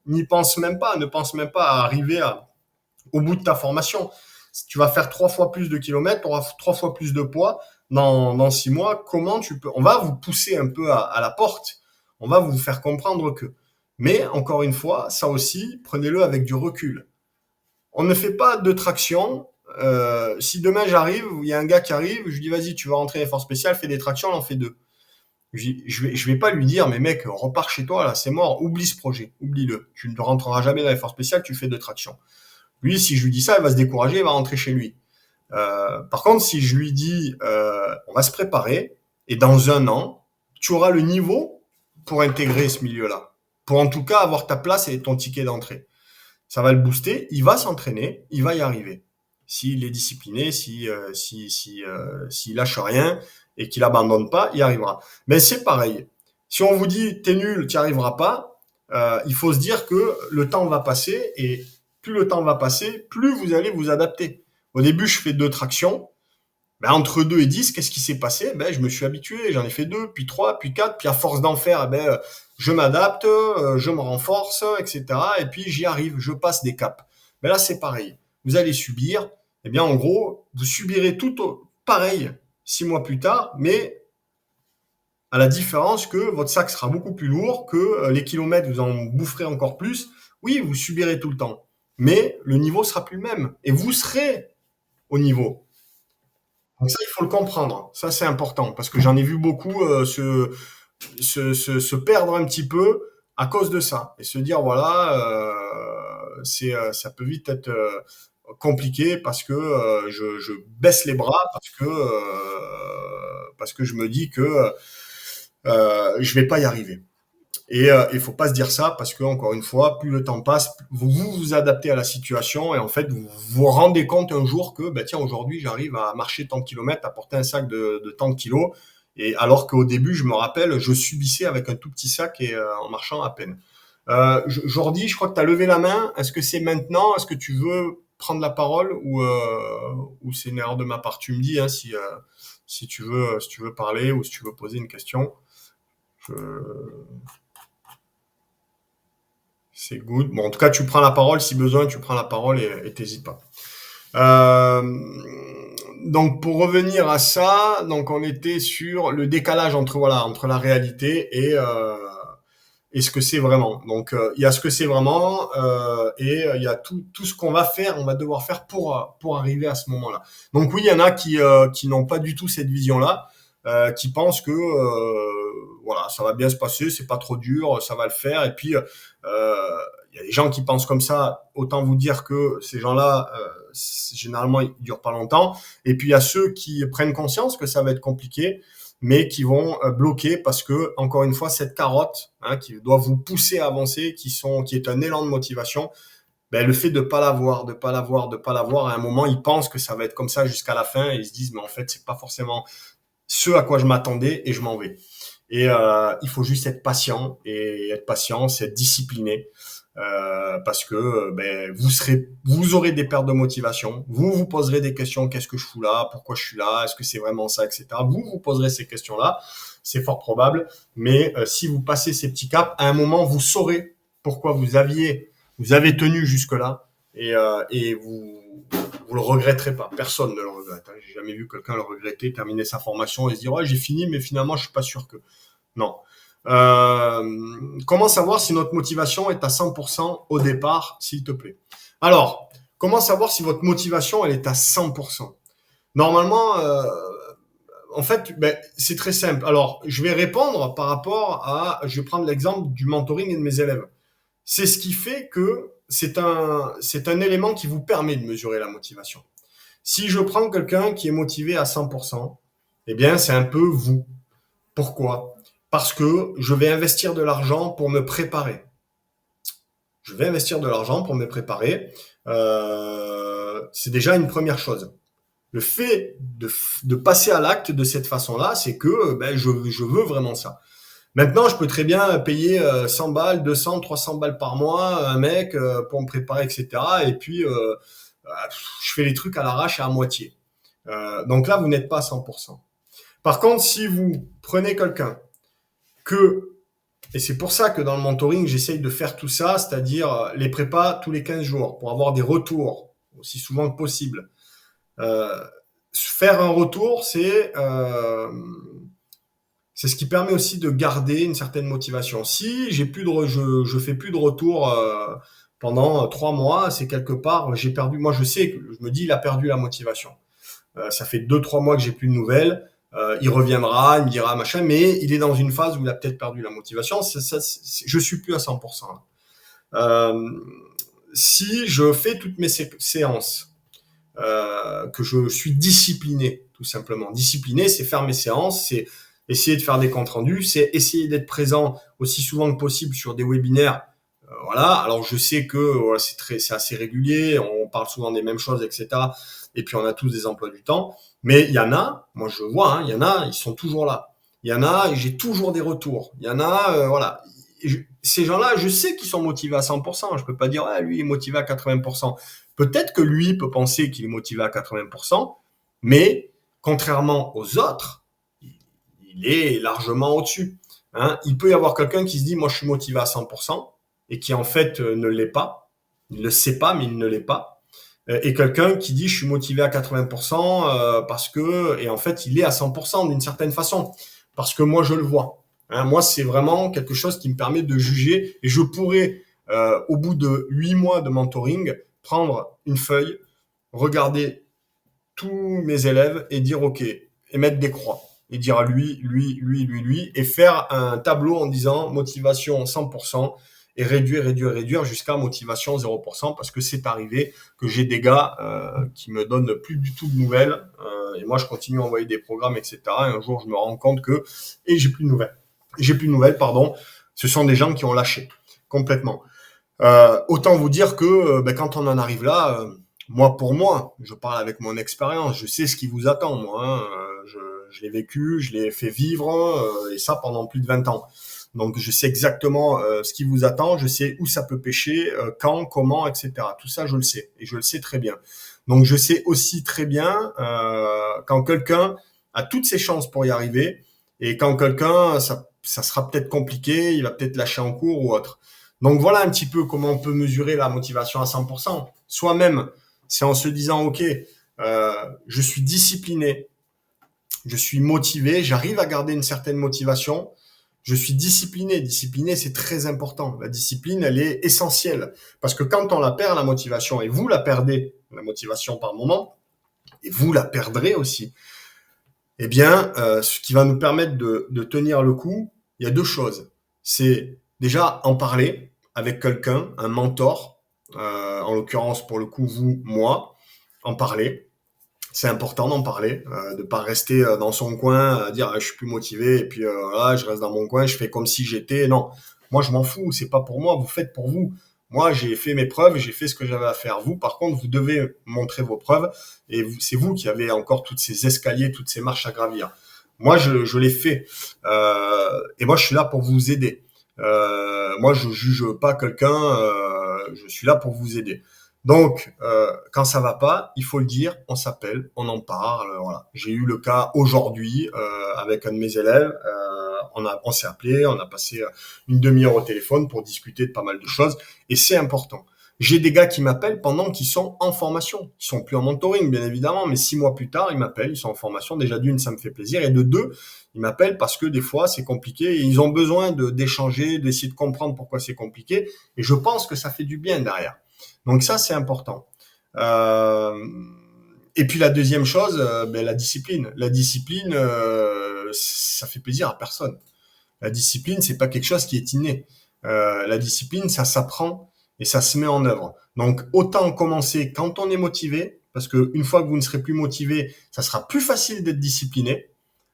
n'y pense même pas, ne pense même pas à arriver au bout de ta formation. Tu vas faire 3 fois plus de kilomètres, tu auras 3 fois plus de poids dans 6 mois. Comment tu peux... On va vous pousser un peu à la porte. On va vous faire comprendre que... Mais encore une fois, ça aussi, prenez-le avec du recul. On ne fait pas de traction. Si demain j'arrive, il y a un gars qui arrive, je lui dis vas-y, tu vas rentrer dans les forces spéciales, fais des tractions, on en fait 2. Je vais pas lui dire mais mec, repars chez toi là, c'est mort, oublie ce projet, oublie-le. Tu ne rentreras jamais dans les forces spéciales, tu fais de traction. Lui, si je lui dis ça, il va se décourager, il va rentrer chez lui. Par contre, si je lui dis, on va se préparer, et dans 1 an, tu auras le niveau pour intégrer ce milieu-là, pour en tout cas avoir ta place et ton ticket d'entrée. Ça va le booster, il va s'entraîner, il va y arriver. S'il est discipliné, s'il lâche rien et qu'il abandonne pas, il y arrivera. Mais c'est pareil. Si on vous dit t'es nul, tu n'y arriveras pas, il faut se dire que le temps va passer et plus le temps va passer, plus vous allez vous adapter. Au début, je fais 2 tractions. Ben, entre 2 et 10, qu'est-ce qui s'est passé? Ben, je me suis habitué, j'en ai fait 2, puis 3, puis 4, puis à force d'en faire, ben, je m'adapte, je me renforce, etc. Et puis j'y arrive, je passe des caps. Mais là, c'est pareil. Vous allez subir, eh bien, en gros, vous subirez pareil 6 mois plus tard, mais à la différence que votre sac sera beaucoup plus lourd, que les kilomètres, vous en boufferez encore plus. Oui, vous subirez tout le temps, mais le niveau sera plus le même et vous serez au niveau. Donc ça, il faut le comprendre. Ça, c'est important parce que j'en ai vu beaucoup se perdre un petit peu à cause de ça et se dire voilà, ça peut vite être compliqué parce que je baisse les bras parce que je me dis que je vais pas y arriver. Et il faut pas se dire ça parce que encore une fois, plus le temps passe, vous adaptez à la situation et en fait vous vous rendez compte un jour que bah tiens aujourd'hui j'arrive à marcher tant de kilomètres, à porter un sac de tant de kilos et alors qu'au début je me rappelle je subissais avec un tout petit sac et en marchant à peine. Jordi, je crois que tu as levé la main. Est-ce que c'est maintenant? Est-ce que tu veux prendre la parole ou c'est une erreur de ma part? Tu me dis hein, si tu veux parler ou si tu veux poser une question. Je... C'est good. Bon, en tout cas, tu prends la parole si besoin, tu prends la parole et t'hésites pas. Euh, donc, pour revenir à ça, donc on était sur le décalage entre la réalité et ce que c'est vraiment. Donc, il y a ce que c'est vraiment et il y a tout ce qu'on va faire, on va devoir faire pour arriver à ce moment-là. Donc oui, il y en a qui n'ont pas du tout cette vision-là, qui pensent que voilà, ça va bien se passer, c'est pas trop dur, ça va le faire. Et puis il y a des gens qui pensent comme ça. Autant vous dire que ces gens-là, généralement, ils durent pas longtemps. Et puis il y a ceux qui prennent conscience que ça va être compliqué mais qui vont bloquer parce que encore une fois cette carotte hein, qui doit vous pousser à avancer, qui est un élan de motivation, ben, le fait de pas l'avoir, à un moment ils pensent que ça va être comme ça jusqu'à la fin et ils se disent mais en fait c'est pas forcément ce à quoi je m'attendais et je m'en vais. Et il faut juste être patient et être patient, c'est être discipliné. Parce que ben, vous aurez des pertes de motivation, vous poserez des questions, qu'est-ce que je fous là, pourquoi je suis là, est-ce que c'est vraiment ça, etc. Vous poserez ces questions-là, c'est fort probable, mais si vous passez ces petits caps, à un moment, vous saurez pourquoi vous avez tenu jusque-là et vous le regretterez pas. Personne ne le regrette. Hein. J'ai jamais vu quelqu'un le regretter, terminer sa formation et se dire ouais j'ai fini, mais finalement je suis pas sûr que. Non. Comment savoir si notre motivation est à 100% au départ, s'il te plaît? Alors, comment savoir si votre motivation elle est à 100%? Normalement, en fait, ben, c'est très simple. Alors, je vais répondre par rapport je vais prendre l'exemple du mentoring et de mes élèves. C'est ce qui fait que c'est un élément qui vous permet de mesurer la motivation. Si je prends quelqu'un qui est motivé à 100%, eh bien, c'est un peu vous. Pourquoi? Parce que je vais investir de l'argent pour me préparer. Je vais investir de l'argent pour me préparer. C'est déjà une première chose. Le fait de passer à l'acte de cette façon-là, c'est que je veux vraiment ça. Maintenant, je peux très bien payer 100 balles, 200, 300 balles par mois un mec pour me préparer, etc. Et puis, je fais les trucs à l'arrache et à moitié. Donc là, vous n'êtes pas à 100%. Par contre, si vous prenez quelqu'un que, et c'est pour ça que dans le mentoring, j'essaye de faire tout ça, c'est-à-dire les prépas tous les 15 jours pour avoir des retours aussi souvent que possible. Euh, Faire un retour, c'est ce qui permet aussi de garder une certaine motivation. Si j'ai plus de, je fais plus de retour pendant 3 mois, c'est quelque part j'ai perdu. Moi, je sais que je me dis il a perdu la motivation. Ça fait 2, 3 mois que j'ai plus de nouvelles. Il reviendra, il me dira machin, mais il est dans une phase où il a peut-être perdu la motivation. Je suis plus à 100%. Euh, Si je fais toutes mes séances, que je suis discipliné, tout simplement. Discipliné, c'est faire mes séances, c'est essayer de faire des comptes rendus, c'est essayer d'être présent aussi souvent que possible sur des webinaires. Voilà. Alors je sais que voilà, c'est assez régulier, on parle souvent des mêmes choses, etc. Et puis on a tous des emplois du temps. Mais il y en a, moi je vois, hein, il y en a, ils sont toujours là. Il y en a, j'ai toujours des retours. Il y en a, voilà. Ces gens-là, je sais qu'ils sont motivés à 100%. Je peux pas dire, ouais, lui, il est motivé à 80%. Peut-être que lui peut penser qu'il est motivé à 80%, mais contrairement aux autres, il est largement au-dessus. Hein. Il peut y avoir quelqu'un qui se dit, moi, je suis motivé à 100%, et qui en fait ne l'est pas. Il ne le sait pas, mais il ne l'est pas. Et quelqu'un qui dit, je suis motivé à 80% parce que, et en fait, il est à 100% d'une certaine façon, parce que moi, je le vois. Hein, moi, c'est vraiment quelque chose qui me permet de juger, et je pourrais, au bout de 8 mois de mentoring, prendre une feuille, regarder tous mes élèves et dire OK, et mettre des croix. Et dire à lui, et faire un tableau en disant motivation 100% et réduire jusqu'à motivation 0%, parce que c'est arrivé que j'ai des gars qui me donnent plus du tout de nouvelles et moi je continue à envoyer des programmes, etc. Et un jour je me rends compte que j'ai plus de nouvelles. J'ai plus de nouvelles, pardon. Ce sont des gens qui ont lâché complètement. Autant vous dire que quand on en arrive là, moi pour moi, je parle avec mon expérience, je sais ce qui vous attend, moi. Hein, je l'ai vécu, je l'ai fait vivre, et ça pendant plus de 20 ans. Donc je sais exactement ce qui vous attend, je sais où ça peut pêcher, quand, comment, etc. Tout ça, je le sais, et je le sais très bien. Donc je sais aussi très bien quand quelqu'un a toutes ses chances pour y arriver, et quand quelqu'un, ça sera peut-être compliqué, il va peut-être lâcher en cours ou autre. Donc voilà un petit peu comment on peut mesurer la motivation à 100%. Soi-même, c'est en se disant, OK, je suis discipliné, je suis motivé, j'arrive à garder une certaine motivation, je suis discipliné. Discipliné, c'est très important. La discipline, elle est essentielle. Parce que quand on la perd, la motivation, et vous la perdez, la motivation par moment, et vous la perdrez aussi, eh bien, ce qui va nous permettre de tenir le coup, il y a deux choses. C'est déjà en parler avec quelqu'un, un mentor, en l'occurrence pour le coup vous, moi, en parler. C'est important d'en parler, de pas rester dans son coin, à dire ah, je suis plus motivé et puis voilà, je reste dans mon coin, je fais comme si j'étais. Non, moi je m'en fous, c'est pas pour moi, vous faites pour vous. Moi j'ai fait mes preuves, j'ai fait ce que j'avais à faire. Vous par contre vous devez montrer vos preuves et c'est vous qui avez encore toutes ces escaliers, toutes ces marches à gravir. Moi je l'ai fait et moi je suis là pour vous aider. Moi je juge pas quelqu'un, je suis là pour vous aider. Donc, quand ça va pas, il faut le dire, on s'appelle, on en parle. Voilà. J'ai eu le cas aujourd'hui avec un de mes élèves. On s'est appelé, on a passé une demi-heure au téléphone pour discuter de pas mal de choses, et c'est important. J'ai des gars qui m'appellent pendant qu'ils sont en formation. Ils sont plus en mentoring, bien évidemment, mais 6 mois plus tard, ils m'appellent, ils sont en formation. Déjà d'une, ça me fait plaisir, et de deux, ils m'appellent parce que des fois, c'est compliqué et ils ont besoin d'échanger, d'essayer de comprendre pourquoi c'est compliqué. Et je pense que ça fait du bien derrière. Donc ça, c'est important. Euh, et puis la deuxième chose, la discipline. La discipline, ça fait plaisir à personne. La discipline, c'est pas quelque chose qui est inné. La discipline, ça s'apprend. et ça se met en œuvre. Donc autant commencer quand on est motivé, parce que une fois que vous ne serez plus motivé, ça sera plus facile d'être discipliné.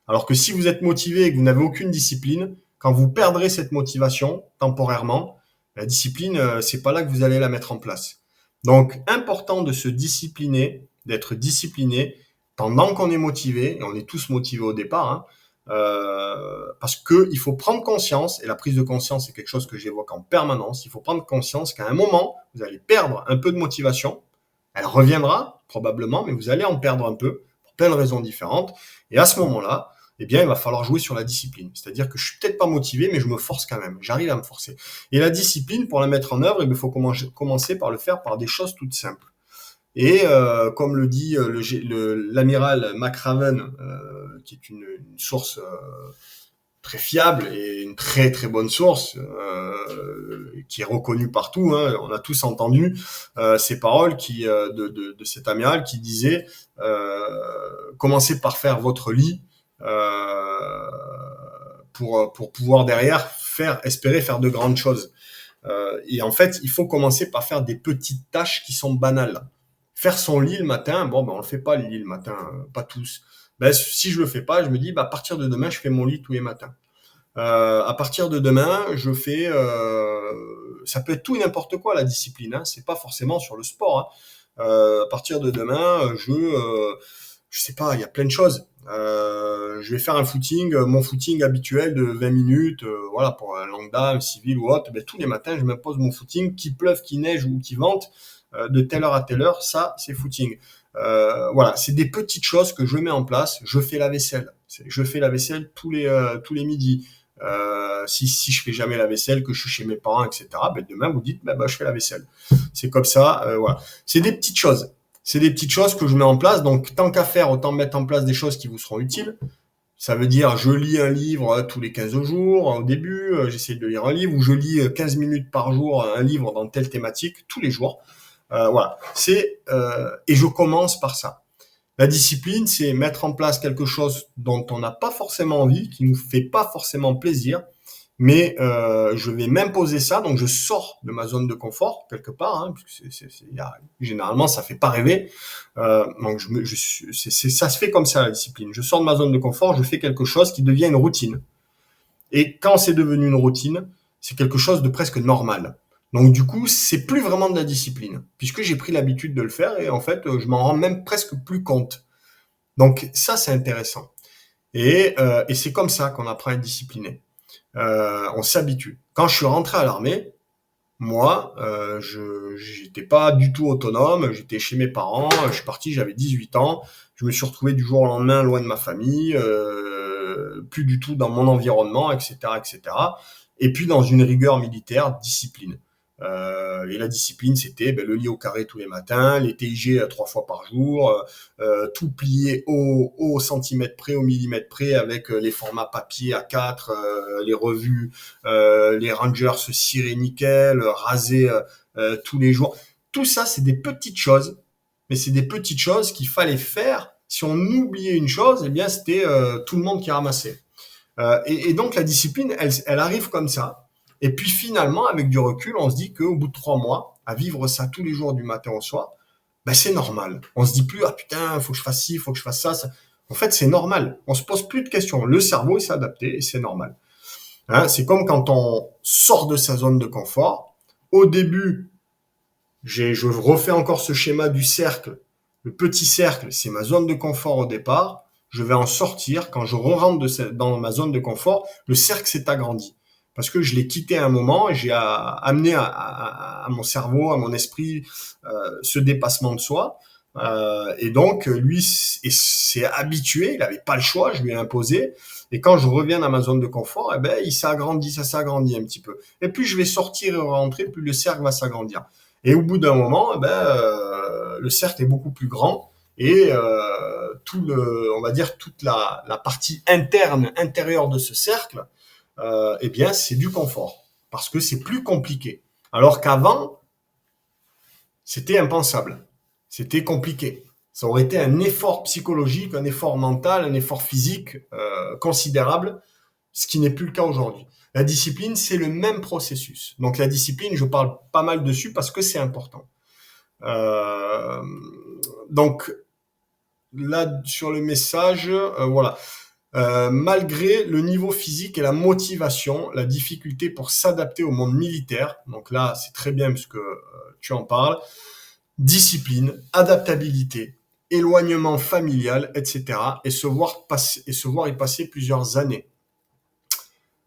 Alors que si vous êtes motivé et que vous n'avez aucune discipline, quand vous perdrez cette motivation temporairement, la discipline, c'est pas là que vous allez la mettre en place. Donc important de se discipliner, d'être discipliné pendant qu'on est motivé, et on est tous motivés au départ, hein, parce que il faut prendre conscience, et la prise de conscience c'est quelque chose que j'évoque en permanence, il faut prendre conscience qu'à un moment, vous allez perdre un peu de motivation, elle reviendra probablement, mais vous allez en perdre un peu, pour plein de raisons différentes, et à ce moment-là, eh bien, il va falloir jouer sur la discipline. C'est-à-dire que je suis peut-être pas motivé, mais je me force quand même. J'arrive à me forcer. Et la discipline, pour la mettre en œuvre, il faut commencer par le faire par des choses toutes simples. Et comme le dit l'amiral McRaven, qui est une source très fiable et une très très bonne source, qui est reconnue partout, hein, on a tous entendu ces paroles de cet amiral qui disait commencez par faire votre lit pour pouvoir derrière espérer faire de grandes choses. Et en fait, il faut commencer par faire des petites tâches qui sont banales. Faire son lit le matin, bon, ben on le fait pas le lit le matin, pas tous. Ben, si je le fais pas, je me dis, bah, à partir de demain, je fais mon lit tous les matins. À partir de demain, je fais, ça peut être tout et n'importe quoi la discipline, hein, c'est pas forcément sur le sport. Hein. À partir de demain, je sais pas, il y a plein de choses. Je vais faire un footing, mon footing habituel de 20 minutes, voilà, pour un lambda, civil ou autre. Ben, tous les matins, je m'impose mon footing, qu'il pleuve, qu'il neige ou qu'il vente, de telle heure à telle heure, ça, c'est footing. Voilà, c'est des petites choses que je mets en place. Je fais la vaisselle. Je fais la vaisselle tous les midis. Si je fais jamais la vaisselle, que je suis chez mes parents, etc., ben demain vous dites, ben, je fais la vaisselle. C'est comme ça, voilà. C'est des petites choses. C'est des petites choses que je mets en place. Donc, tant qu'à faire, autant mettre en place des choses qui vous seront utiles. Ça veut dire, je lis un livre tous les 15 jours. Au début, j'essaie de lire un livre, ou je lis 15 minutes par jour un livre dans telle thématique, tous les jours. Voilà. Et je commence par ça. La discipline, c'est mettre en place quelque chose dont on n'a pas forcément envie, qui nous fait pas forcément plaisir, mais je vais m'imposer ça, donc je sors de ma zone de confort quelque part, hein, puisque généralement ça fait pas rêver. Donc ça se fait comme ça la discipline. Je sors de ma zone de confort, je fais quelque chose qui devient une routine. Et quand c'est devenu une routine, c'est quelque chose de presque normal. Donc du coup, c'est plus vraiment de la discipline, puisque j'ai pris l'habitude de le faire et en fait, je m'en rends même presque plus compte. Donc ça, c'est intéressant. Et c'est comme ça qu'on apprend à être discipliné. On s'habitue. Quand je suis rentré à l'armée, moi, je j'étais pas du tout autonome. J'étais chez mes parents. Je suis parti, j'avais 18 ans. Je me suis retrouvé du jour au lendemain loin de ma famille, plus du tout dans mon environnement, etc., etc. Et puis dans une rigueur militaire, discipline. Et la discipline, c'était le lit au carré tous les matins, les TIG 3 fois par jour, tout plié au centimètre près, au millimètre près, avec les formats papier A4, les revues, les Rangers cirés nickel, rasés tous les jours. Tout ça, c'est des petites choses, mais c'est des petites choses qu'il fallait faire. Si on oubliait une chose, eh bien, c'était tout le monde qui ramassait. Et donc la discipline, elle arrive comme ça. Et puis finalement, avec du recul, on se dit qu'au bout de 3 mois, à vivre ça tous les jours du matin au soir, c'est normal. On se dit plus, ah putain, faut que je fasse ci, faut que je fasse ça. En fait, c'est normal. On se pose plus de questions. Le cerveau, il s'est adapté et c'est normal. Hein, c'est comme quand on sort de sa zone de confort. Au début, je refais encore ce schéma du cercle. Le petit cercle, c'est ma zone de confort au départ. Je vais en sortir. Quand je rentre dans ma zone de confort, le cercle s'est agrandi. Parce que je l'ai quitté à un moment et j'ai amené à mon cerveau, à mon esprit, ce dépassement de soi. Et donc, lui s'est habitué, il n'avait pas le choix, je lui ai imposé. Et quand je reviens dans ma zone de confort, il s'agrandit, ça s'agrandit un petit peu. Et plus je vais sortir et rentrer, plus le cercle va s'agrandir. Et au bout d'un moment, le cercle est beaucoup plus grand et on va dire toute la partie intérieure de ce cercle, c'est du confort parce que c'est plus compliqué. Alors qu'avant, c'était impensable, c'était compliqué. Ça aurait été un effort psychologique, un effort mental, un effort physique considérable ce qui n'est plus le cas aujourd'hui. La discipline, c'est le même processus. Donc la discipline, je parle pas mal dessus parce que c'est important. Euh, donc là, sur le message, voilà. Malgré le niveau physique et la motivation, la difficulté pour s'adapter au monde militaire, donc là c'est très bien puisque tu en parles, discipline, adaptabilité, éloignement familial, etc. Et se voir y passer plusieurs années.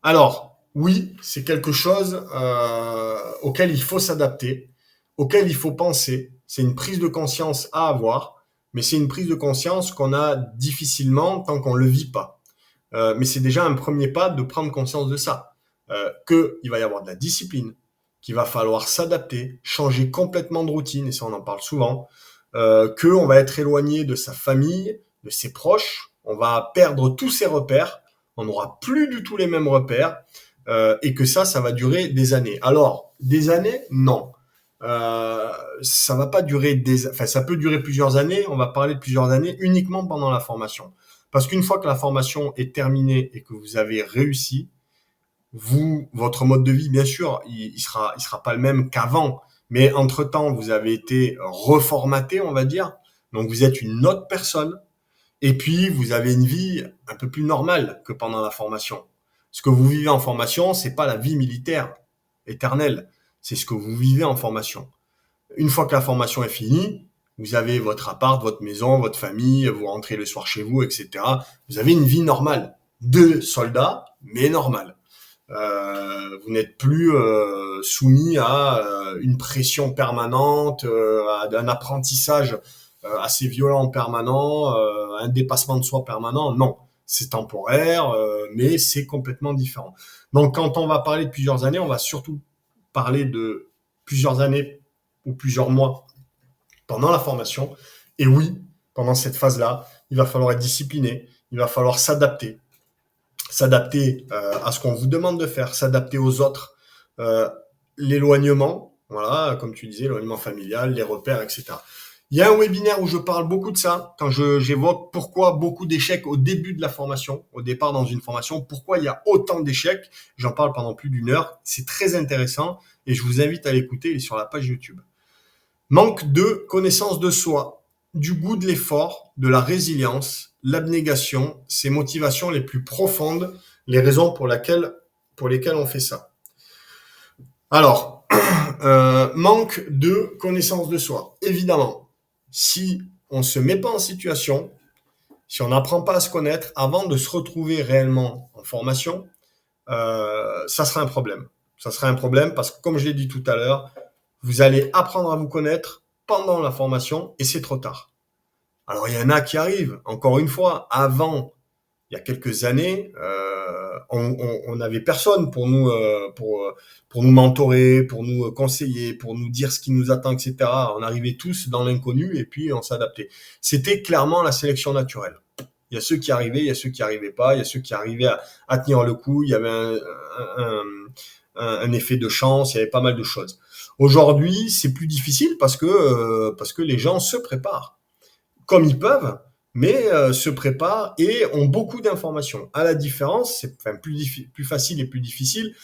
Alors, oui, c'est quelque chose auquel il faut s'adapter, auquel il faut penser. C'est une prise de conscience à avoir, mais c'est une prise de conscience qu'on a difficilement tant qu'on le vit pas. Mais c'est déjà un premier pas de prendre conscience de ça, qu'il va y avoir de la discipline, qu'il va falloir s'adapter, changer complètement de routine, et ça on en parle souvent, qu'on va être éloigné de sa famille, de ses proches, on va perdre tous ses repères, on n'aura plus du tout les mêmes repères, et que ça va durer des années. Alors, des années, non. Ça va pas durer enfin, ça peut durer plusieurs années. On va parler de plusieurs années uniquement pendant la formation. Parce qu'une fois que la formation est terminée et que vous avez réussi, votre mode de vie, bien sûr, il sera pas le même qu'avant. Mais entre-temps, vous avez été reformaté, on va dire. Donc, vous êtes une autre personne. Et puis, vous avez une vie un peu plus normale que pendant la formation. Ce que vous vivez en formation, c'est pas la vie militaire éternelle. C'est ce que vous vivez en formation. Une fois que la formation est finie, vous avez votre appart, votre maison, votre famille, vous rentrez le soir chez vous, etc. Vous avez une vie normale de soldat, mais normale. Vous n'êtes plus soumis à une pression permanente, à un apprentissage assez violent permanent, un dépassement de soi permanent. Non, c'est temporaire, mais c'est complètement différent. Donc quand on va parler de plusieurs années, on va surtout parler de plusieurs années ou plusieurs mois pendant la formation. Et oui, pendant cette phase-là, il va falloir être discipliné, il va falloir s'adapter à ce qu'on vous demande de faire, s'adapter aux autres, l'éloignement, voilà, comme tu disais, l'éloignement familial, les repères, etc. Il y a un webinaire où je parle beaucoup de ça, quand j'évoque pourquoi beaucoup d'échecs au début de la formation, au départ dans une formation, pourquoi il y a autant d'échecs. J'en parle pendant plus d'une heure. C'est très intéressant et je vous invite à l'écouter, il est sur la page YouTube. Manque de connaissance de soi, du goût de l'effort, de la résilience, l'abnégation, ces motivations les plus profondes, les raisons pour lesquelles on fait ça. Alors, manque de connaissance de soi. Évidemment, si on ne se met pas en situation, si on n'apprend pas à se connaître avant de se retrouver réellement en formation, ça sera un problème. Ça sera un problème parce que, comme je l'ai dit tout à l'heure, vous allez apprendre à vous connaître pendant la formation et c'est trop tard. Alors, il y en a qui arrivent. Encore une fois, avant, il y a quelques années, on n'avait personne pour nous mentorer, pour nous conseiller, pour nous dire ce qui nous attend, etc. On arrivait tous dans l'inconnu et puis on s'adaptait. C'était clairement la sélection naturelle. Il y a ceux qui arrivaient, il y a ceux qui arrivaient pas, il y a ceux qui arrivaient à tenir le coup. Il y avait un effet de chance, il y avait pas mal de choses. Aujourd'hui, c'est plus difficile parce que les gens se préparent comme ils peuvent, mais se préparent et ont beaucoup d'informations. À la différence, c'est plus facile et plus difficile,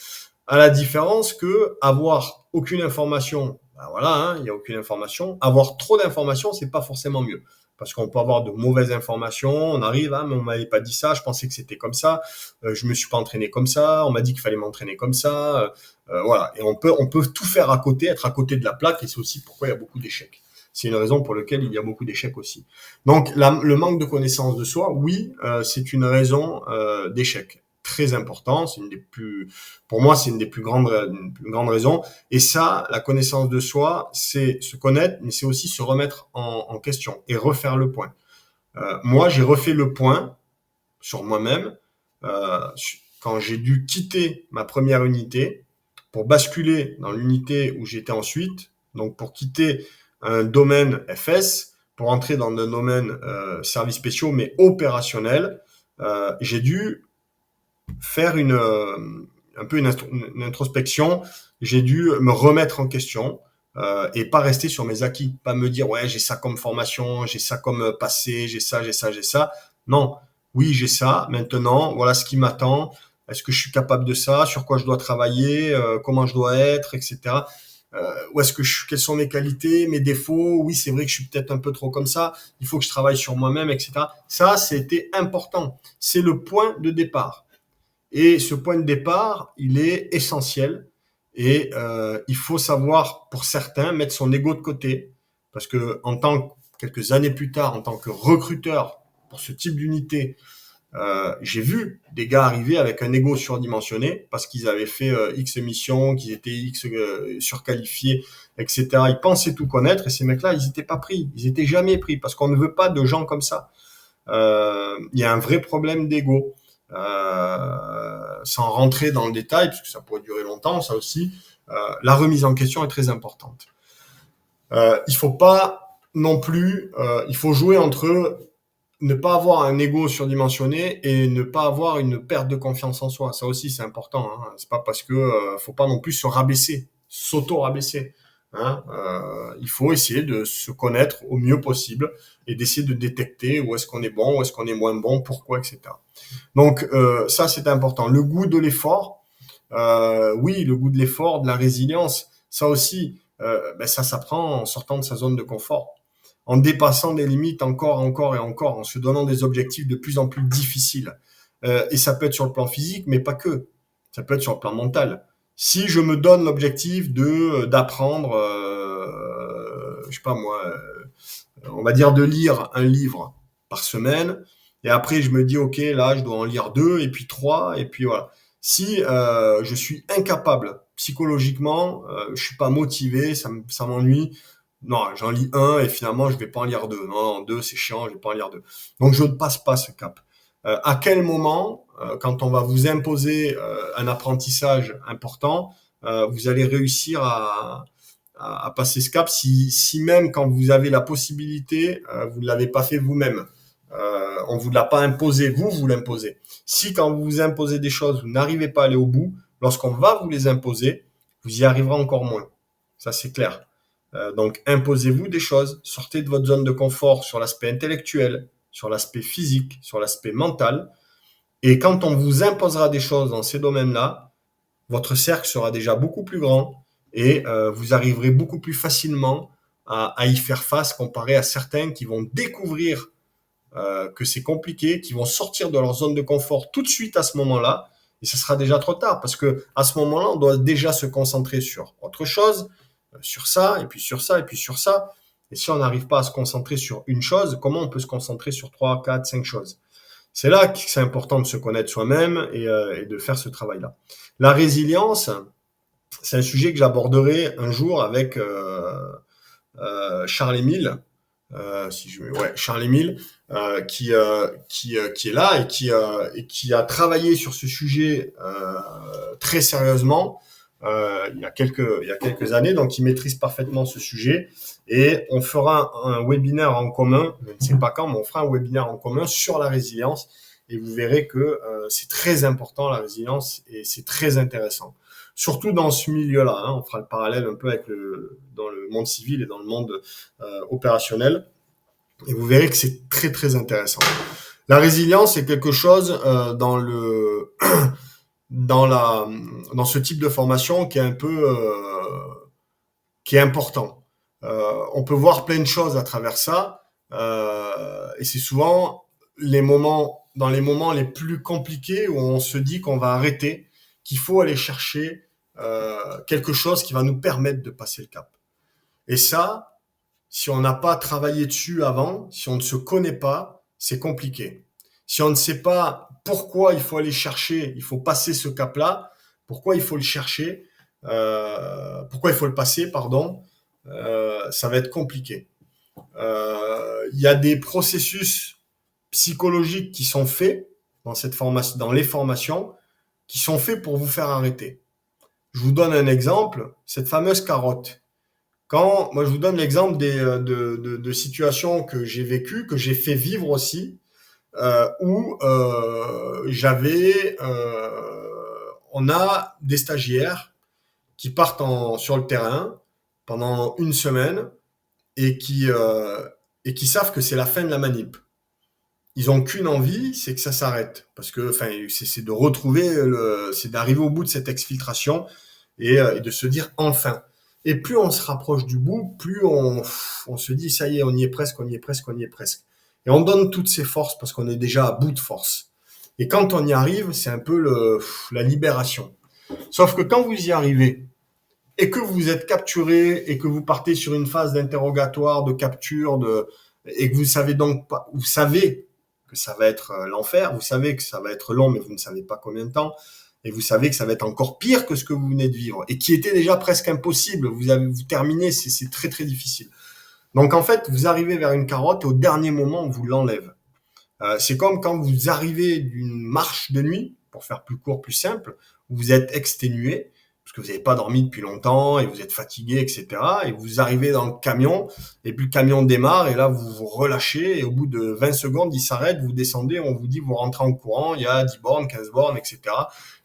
à la différence que avoir aucune information, ben voilà, hein, il y a aucune information. Avoir trop d'informations, c'est pas forcément mieux. Parce qu'on peut avoir de mauvaises informations, on arrive, ah, mais on m'avait pas dit ça, je pensais que c'était comme ça, je me suis pas entraîné comme ça, on m'a dit qu'il fallait m'entraîner comme ça, voilà. Et on peut tout faire à côté, être à côté de la plaque, et c'est aussi pourquoi il y a beaucoup d'échecs. C'est une raison pour laquelle il y a beaucoup d'échecs aussi. Donc, le manque de connaissance de soi, oui, c'est une raison d'échec très important. Pour moi, c'est une des plus grandes raisons. Et ça, la connaissance de soi, c'est se connaître, mais c'est aussi se remettre en question et refaire le point. Moi, j'ai refait le point sur moi-même quand j'ai dû quitter ma première unité pour basculer dans l'unité où j'étais ensuite. Donc, pour quitter un domaine FS pour entrer dans un domaine services spéciaux mais opérationnel, j'ai dû faire un peu une introspection. J'ai dû me remettre en question et pas rester sur mes acquis, pas me dire ouais j'ai ça comme formation, j'ai ça comme passé, j'ai ça. Non, oui j'ai ça. Maintenant voilà ce qui m'attend. Est-ce que je suis capable de ça? Sur quoi je dois travailler? Comment je dois être, etc. Où est-ce que quelles sont mes qualités, mes défauts? Oui, c'est vrai que je suis peut-être un peu trop comme ça. Il faut que je travaille sur moi-même, etc. Ça, c'était important. C'est le point de départ. Et ce point de départ, il est essentiel. Et il faut savoir, pour certains, mettre son ego de côté. Parce que quelques années plus tard, en tant que recruteur pour ce type d'unité, j'ai vu des gars arriver avec un ego surdimensionné parce qu'ils avaient fait X missions, qu'ils étaient X surqualifiés, etc. Ils pensaient tout connaître et ces mecs-là, ils n'étaient pas pris. Ils n'étaient jamais pris parce qu'on ne veut pas de gens comme ça. Il y a un vrai problème d'ego. Sans rentrer dans le détail, parce que ça pourrait durer longtemps, ça aussi, la remise en question est très importante. Il faut pas non plus, il faut jouer entre ne pas avoir un ego surdimensionné et ne pas avoir une perte de confiance en soi. Ça aussi, c'est important. Hein. C'est pas parce que faut pas non plus se rabaisser, s'auto-rabaisser. Hein. Il faut essayer de se connaître au mieux possible et d'essayer de détecter où est-ce qu'on est bon, où est-ce qu'on est moins bon, pourquoi, etc. Donc ça, c'est important. Le goût de l'effort, oui, le goût de l'effort, de la résilience, ça aussi, ça s'apprend en sortant de sa zone de confort, en dépassant des limites encore et encore, en se donnant des objectifs de plus en plus difficiles. Et ça peut être sur le plan physique, mais pas que. Ça peut être sur le plan mental. Si je me donne l'objectif d'apprendre, je sais pas moi, on va dire de lire un livre par semaine, et après je me dis ok là je dois en lire deux et puis trois et puis voilà. Si je suis incapable psychologiquement, je suis pas motivé, ça m'ennuie. Non, j'en lis un et finalement je vais pas en lire deux. Non, deux c'est chiant, je vais pas en lire deux. Donc je ne passe pas ce cap. À quel moment, quand on va vous imposer un apprentissage important, vous allez réussir à passer ce cap si même quand vous avez la possibilité, vous ne l'avez pas fait vous-même. On vous l'a pas imposé, vous l'imposez. Si quand vous vous imposez des choses, vous n'arrivez pas à aller au bout, lorsqu'on va vous les imposer, vous y arriverez encore moins. Ça c'est clair. Donc imposez-vous des choses, sortez de votre zone de confort sur l'aspect intellectuel, sur l'aspect physique, sur l'aspect mental. Et quand on vous imposera des choses dans ces domaines-là, votre cercle sera déjà beaucoup plus grand et vous arriverez beaucoup plus facilement à y faire face comparé à certains qui vont découvrir que c'est compliqué, qui vont sortir de leur zone de confort tout de suite à ce moment-là, et ce sera déjà trop tard parce que à ce moment-là, on doit déjà se concentrer sur autre chose, sur ça, et puis sur ça, et puis sur ça. Et si on n'arrive pas à se concentrer sur une chose, comment on peut se concentrer sur 3, 4, 5 choses? C'est là que c'est important de se connaître soi-même et de faire ce travail-là. La résilience, c'est un sujet que j'aborderai un jour avec Charles-Émile, Charles-Émile, qui est là et qui a travaillé sur ce sujet très sérieusement il y a quelques années, donc il maîtrise parfaitement ce sujet. Et on fera un webinaire en commun, je ne sais pas quand, mais on fera un webinaire en commun sur la résilience. Et vous verrez que c'est très important la résilience et c'est très intéressant. Surtout dans ce milieu-là, hein, on fera le parallèle un peu avec dans le monde civil et dans le monde opérationnel. Et vous verrez que c'est très très intéressant. La résilience est quelque chose dans ce type de formation qui est un peu qui est important. On peut voir plein de choses à travers ça, et c'est souvent dans les moments les plus compliqués où on se dit qu'on va arrêter, qu'il faut aller chercher quelque chose qui va nous permettre de passer le cap. Et ça, si on n'a pas travaillé dessus avant, si on ne se connaît pas, c'est compliqué. Si on ne sait pas pourquoi il faut aller chercher, il faut passer ce cap-là, pourquoi il faut le chercher, pourquoi il faut le passer, pardon, ça va être compliqué. Il y a des processus psychologiques qui sont faits dans les formations, qui sont faits pour vous faire arrêter. Je vous donne un exemple, cette fameuse carotte. Moi, je vous donne l'exemple de situations que j'ai vécues, que j'ai fait vivre aussi, où on a des stagiaires qui partent sur le terrain pendant une semaine et qui savent que c'est la fin de la manip. ils ont qu'une envie, c'est que ça s'arrête. Parce que, enfin, c'est de retrouver c'est d'arriver au bout de cette exfiltration et de se dire enfin. Et plus on se rapproche du bout, plus on se dit ça y est, on y est presque, on y est presque, on y est presque. Et on donne toutes ses forces parce qu'on est déjà à bout de force. Et quand on y arrive, c'est un peu la libération. Sauf que quand vous y arrivez et que vous êtes capturé et que vous partez sur une phase d'interrogatoire, de capture, et que vous savez donc pas, vous savez que ça va être l'enfer, vous savez que ça va être long, mais vous ne savez pas combien de temps, et vous savez que ça va être encore pire que ce que vous venez de vivre, et qui était déjà presque impossible. Vous terminez, c'est très très difficile. Donc en fait, vous arrivez vers une carotte et au dernier moment, on vous l'enlève. C'est comme quand vous arrivez d'une marche de nuit, pour faire plus court, plus simple, où vous êtes exténué, parce que vous n'avez pas dormi depuis longtemps et vous êtes fatigué, etc. Et vous arrivez dans le camion, et puis le camion démarre, et là vous vous relâchez, et au bout de 20 secondes, il s'arrête, vous descendez, on vous dit vous rentrez en courant, il y a 10 bornes, 15 bornes, etc.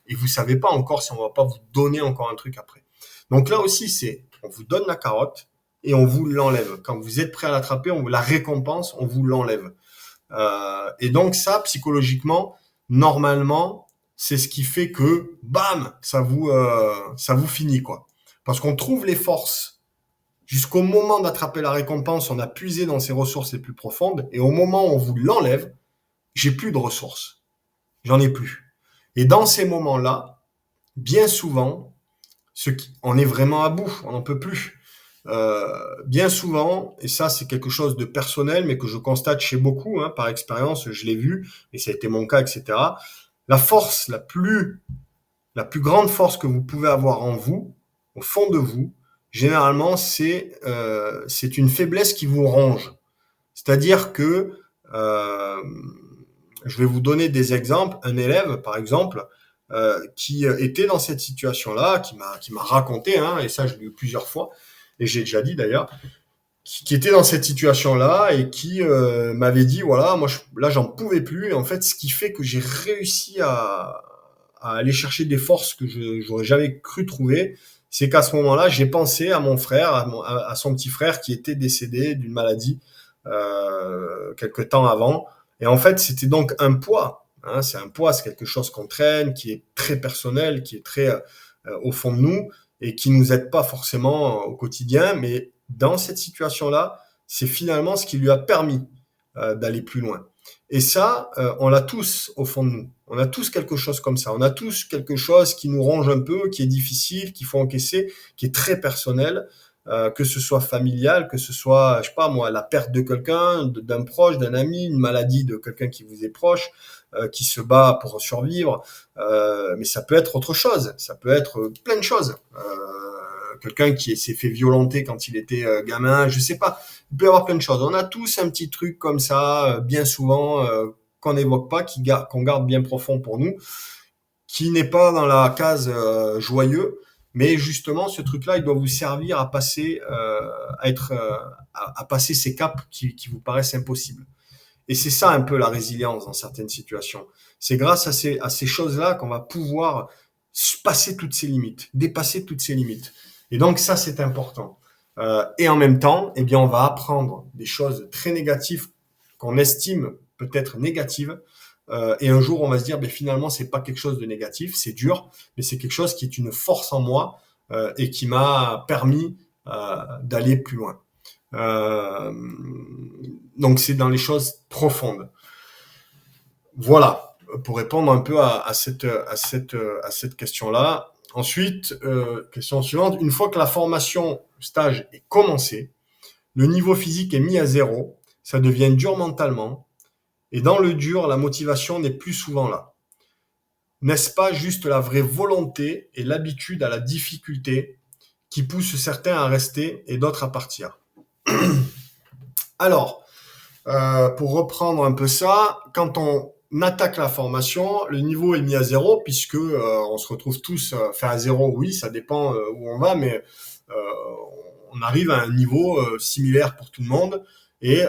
Et vous savez pas encore si on va pas vous donner encore un truc après. Donc là aussi, on vous donne la carotte, et on vous l'enlève. Quand vous êtes prêt à l'attraper, on vous la récompense, on vous l'enlève. Et donc ça, psychologiquement, normalement, c'est ce qui fait que, bam, ça vous finit, quoi. Parce qu'on trouve les forces jusqu'au moment d'attraper la récompense, on a puisé dans ses ressources les plus profondes, et au moment où on vous l'enlève, j'ai plus de ressources. J'en ai plus. Et dans ces moments-là, bien souvent, on est vraiment à bout, on n'en peut plus. Bien souvent, et ça c'est quelque chose de personnel, mais que je constate chez beaucoup, hein, par expérience, je l'ai vu, et ça a été mon cas, etc. La force, la plus grande force que vous pouvez avoir en vous, au fond de vous, généralement, c'est une faiblesse qui vous ronge. C'est-à-dire que, je vais vous donner des exemples. Un élève, par exemple, qui était dans cette situation-là, qui m'a raconté, hein, et ça je l'ai eu plusieurs fois, et j'ai déjà dit d'ailleurs, qui était dans cette situation-là et qui m'avait dit voilà, moi là j'en pouvais plus, et en fait ce qui fait que j'ai réussi à aller chercher des forces que j'aurais jamais cru trouver, c'est qu'à ce moment-là j'ai pensé à mon frère, à son petit frère qui était décédé d'une maladie quelque temps avant, et en fait c'était donc un poids, hein, c'est un poids, c'est quelque chose qu'on traîne, qui est très personnel, qui est très au fond de nous, et qui nous aide pas forcément au quotidien, mais dans cette situation-là, c'est finalement ce qui lui a permis d'aller plus loin. Et ça, on l'a tous au fond de nous. On a tous quelque chose comme ça. On a tous quelque chose qui nous ronge un peu, qui est difficile, qu'il faut encaisser, qui est très personnel, que ce soit familial, que ce soit, je sais pas moi, la perte de quelqu'un, d'un proche, d'un ami, une maladie de quelqu'un qui vous est proche, qui se bat pour survivre. Mais ça peut être autre chose. Ça peut être plein de choses. Quelqu'un qui s'est fait violenter quand il était gamin, je sais pas. Il peut y avoir plein de choses. On a tous un petit truc comme ça, bien souvent, qu'on n'évoque pas, qu'on garde bien profond pour nous, qui n'est pas dans la case joyeux, mais justement, ce truc-là, il doit vous servir à passer, à passer ces caps qui vous paraissent impossibles. Et c'est ça un peu la résilience dans certaines situations. C'est grâce à ces choses-là qu'on va pouvoir passer toutes ces limites, dépasser toutes ces limites. Et donc ça, c'est important. Et en même temps, eh bien, on va apprendre des choses très négatives qu'on estime peut-être négatives. Et un jour, on va se dire, ben, finalement, c'est pas quelque chose de négatif, c'est dur, mais c'est quelque chose qui est une force en moi et qui m'a permis d'aller plus loin. Euh, donc c'est dans les choses profondes. Voilà, pour répondre un peu à cette question-là. Ensuite, question suivante. Une fois que la formation stage est commencée, le niveau physique est mis à zéro, ça devient dur mentalement, et dans le dur, la motivation n'est plus souvent là. N'est-ce pas juste la vraie volonté et l'habitude à la difficulté qui poussent certains à rester et d'autres à partir? Alors, pour reprendre un peu ça, quand on attaque la formation, le niveau est mis à zéro puisque on se retrouve tous fait à zéro. Oui, ça dépend où on va, mais euh, on arrive à un niveau similaire pour tout le monde et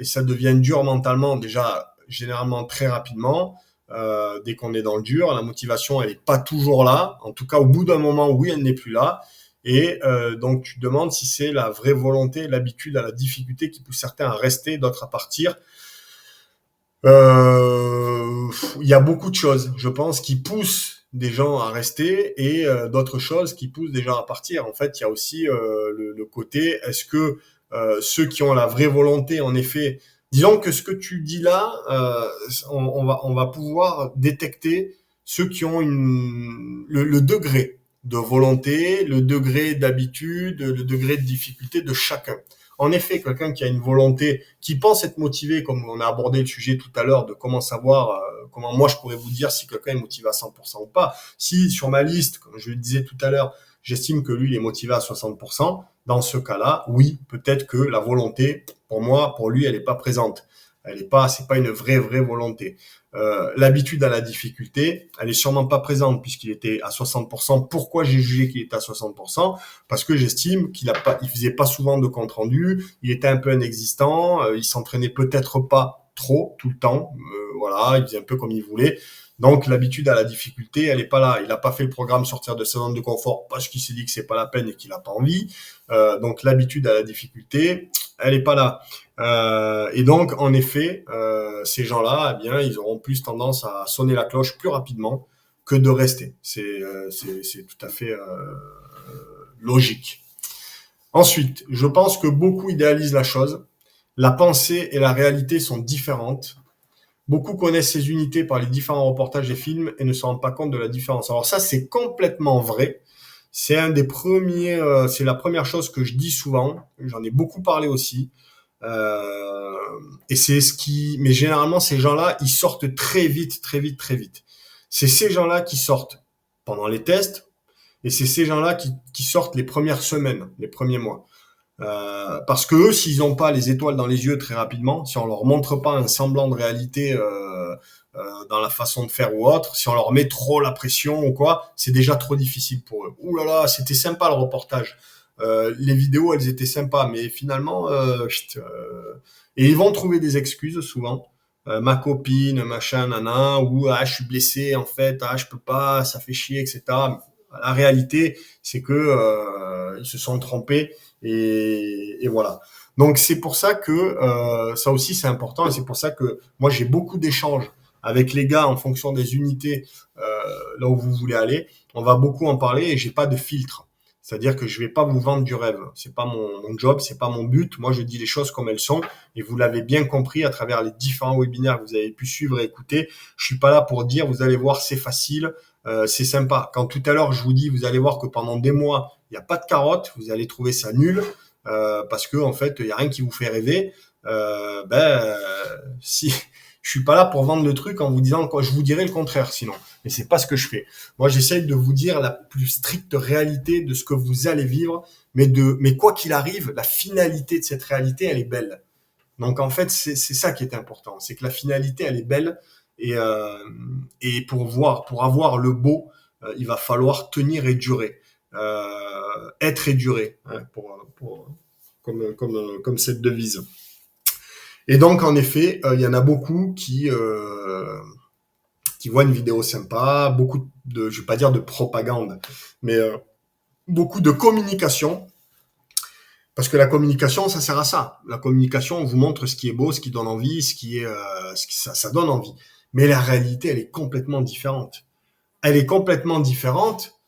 ça devient dur mentalement déjà généralement très rapidement. Dès qu'on est dans le dur, la motivation elle est pas toujours là. En tout cas, au bout d'un moment, oui, elle n'est plus là. Et donc tu te demandes si c'est la vraie volonté, l'habitude à la difficulté qui pousse certains à rester, d'autres à partir. Il y a beaucoup de choses, je pense, qui poussent des gens à rester et d'autres choses qui poussent des gens à partir. En fait, il y a aussi le côté, est-ce que ceux qui ont la vraie volonté, en effet, disons que ce que tu dis là, on va pouvoir détecter ceux qui ont le degré de volonté, le degré d'habitude, le degré de difficulté de chacun. En effet, quelqu'un qui a une volonté, qui pense être motivé, comme on a abordé le sujet tout à l'heure de comment savoir, comment moi je pourrais vous dire si quelqu'un est motivé à 100% ou pas. Si sur ma liste, comme je le disais tout à l'heure, j'estime que lui il est motivé à 60%, dans ce cas-là, oui, peut-être que la volonté, pour moi, pour lui, elle n'est pas présente. Elle est pas, c'est pas une vraie volonté. L'habitude à la difficulté, elle est sûrement pas présente puisqu'il était à 60%. Pourquoi j'ai jugé qu'il était à 60%? Parce que j'estime il faisait pas souvent de compte rendu, il était un peu inexistant, il s'entraînait peut-être pas trop tout le temps, voilà, il faisait un peu comme il voulait. Donc l'habitude à la difficulté, elle est pas là. Il a pas fait le programme sortir de sa zone de confort parce qu'il s'est dit que c'est pas la peine et qu'il a pas envie. Donc l'habitude à la difficulté, elle est pas là. Et donc, en effet, ces gens-là, eh bien, ils auront plus tendance à sonner la cloche plus rapidement que de rester. C'est tout à fait logique. Ensuite, je pense que beaucoup idéalisent la chose. La pensée et la réalité sont différentes. Beaucoup connaissent ces unités par les différents reportages et films et ne se rendent pas compte de la différence. Alors ça, c'est complètement vrai. C'est un des premiers, c'est la première chose que je dis souvent. J'en ai beaucoup parlé aussi. Euh, et c'est ce qui, mais généralement ces gens-là, ils sortent très vite, très vite, très vite. C'est ces gens-là qui sortent pendant les tests, et c'est ces gens-là qui sortent les premières semaines, les premiers mois. Parce que eux, s'ils n'ont pas les étoiles dans les yeux très rapidement, si on leur montre pas un semblant de réalité dans la façon de faire ou autre, si on leur met trop la pression ou quoi, c'est déjà trop difficile pour eux. Ouh là là, c'était sympa le reportage. Les vidéos, elles étaient sympas, mais finalement, et ils vont trouver des excuses souvent. Ma copine, machin, nana, ou ah je suis blessé en fait, ah je peux pas, ça fait chier, etc. La réalité, c'est que ils se sont trompés et voilà. Donc c'est pour ça que ça aussi c'est important et c'est pour ça que moi j'ai beaucoup d'échanges avec les gars en fonction des unités là où vous voulez aller. On va beaucoup en parler et j'ai pas de filtre. C'est-à-dire que je vais pas vous vendre du rêve. C'est pas mon job, c'est pas mon but. Moi, je dis les choses comme elles sont. Et vous l'avez bien compris à travers les différents webinaires que vous avez pu suivre et écouter. Je suis pas là pour dire, vous allez voir, c'est facile, c'est sympa. Quand tout à l'heure, je vous dis, vous allez voir que pendant des mois, il n'y a pas de carotte, vous allez trouver ça nul, parce que, en fait, il n'y a rien qui vous fait rêver. Si, je suis pas là pour vendre le truc en vous disant, je vous dirai le contraire, sinon. Mais c'est pas ce que je fais. Moi, j'essaye de vous dire la plus stricte réalité de ce que vous allez vivre, mais quoi qu'il arrive, la finalité de cette réalité, elle est belle. Donc, en fait, c'est ça qui est important. C'est que la finalité, elle est belle. Et, euh, et pour avoir le beau, il va falloir tenir et durer. Être et durer, hein, comme cette devise. Et donc, en effet, il y en a beaucoup qui voient une vidéo sympa, beaucoup de, je vais pas dire de propagande, mais beaucoup de communication, parce que la communication, ça sert à ça. La communication, on vous montre ce qui est beau, ce qui donne envie, ça donne envie. Mais la réalité, elle est complètement différente. Elle est complètement différente.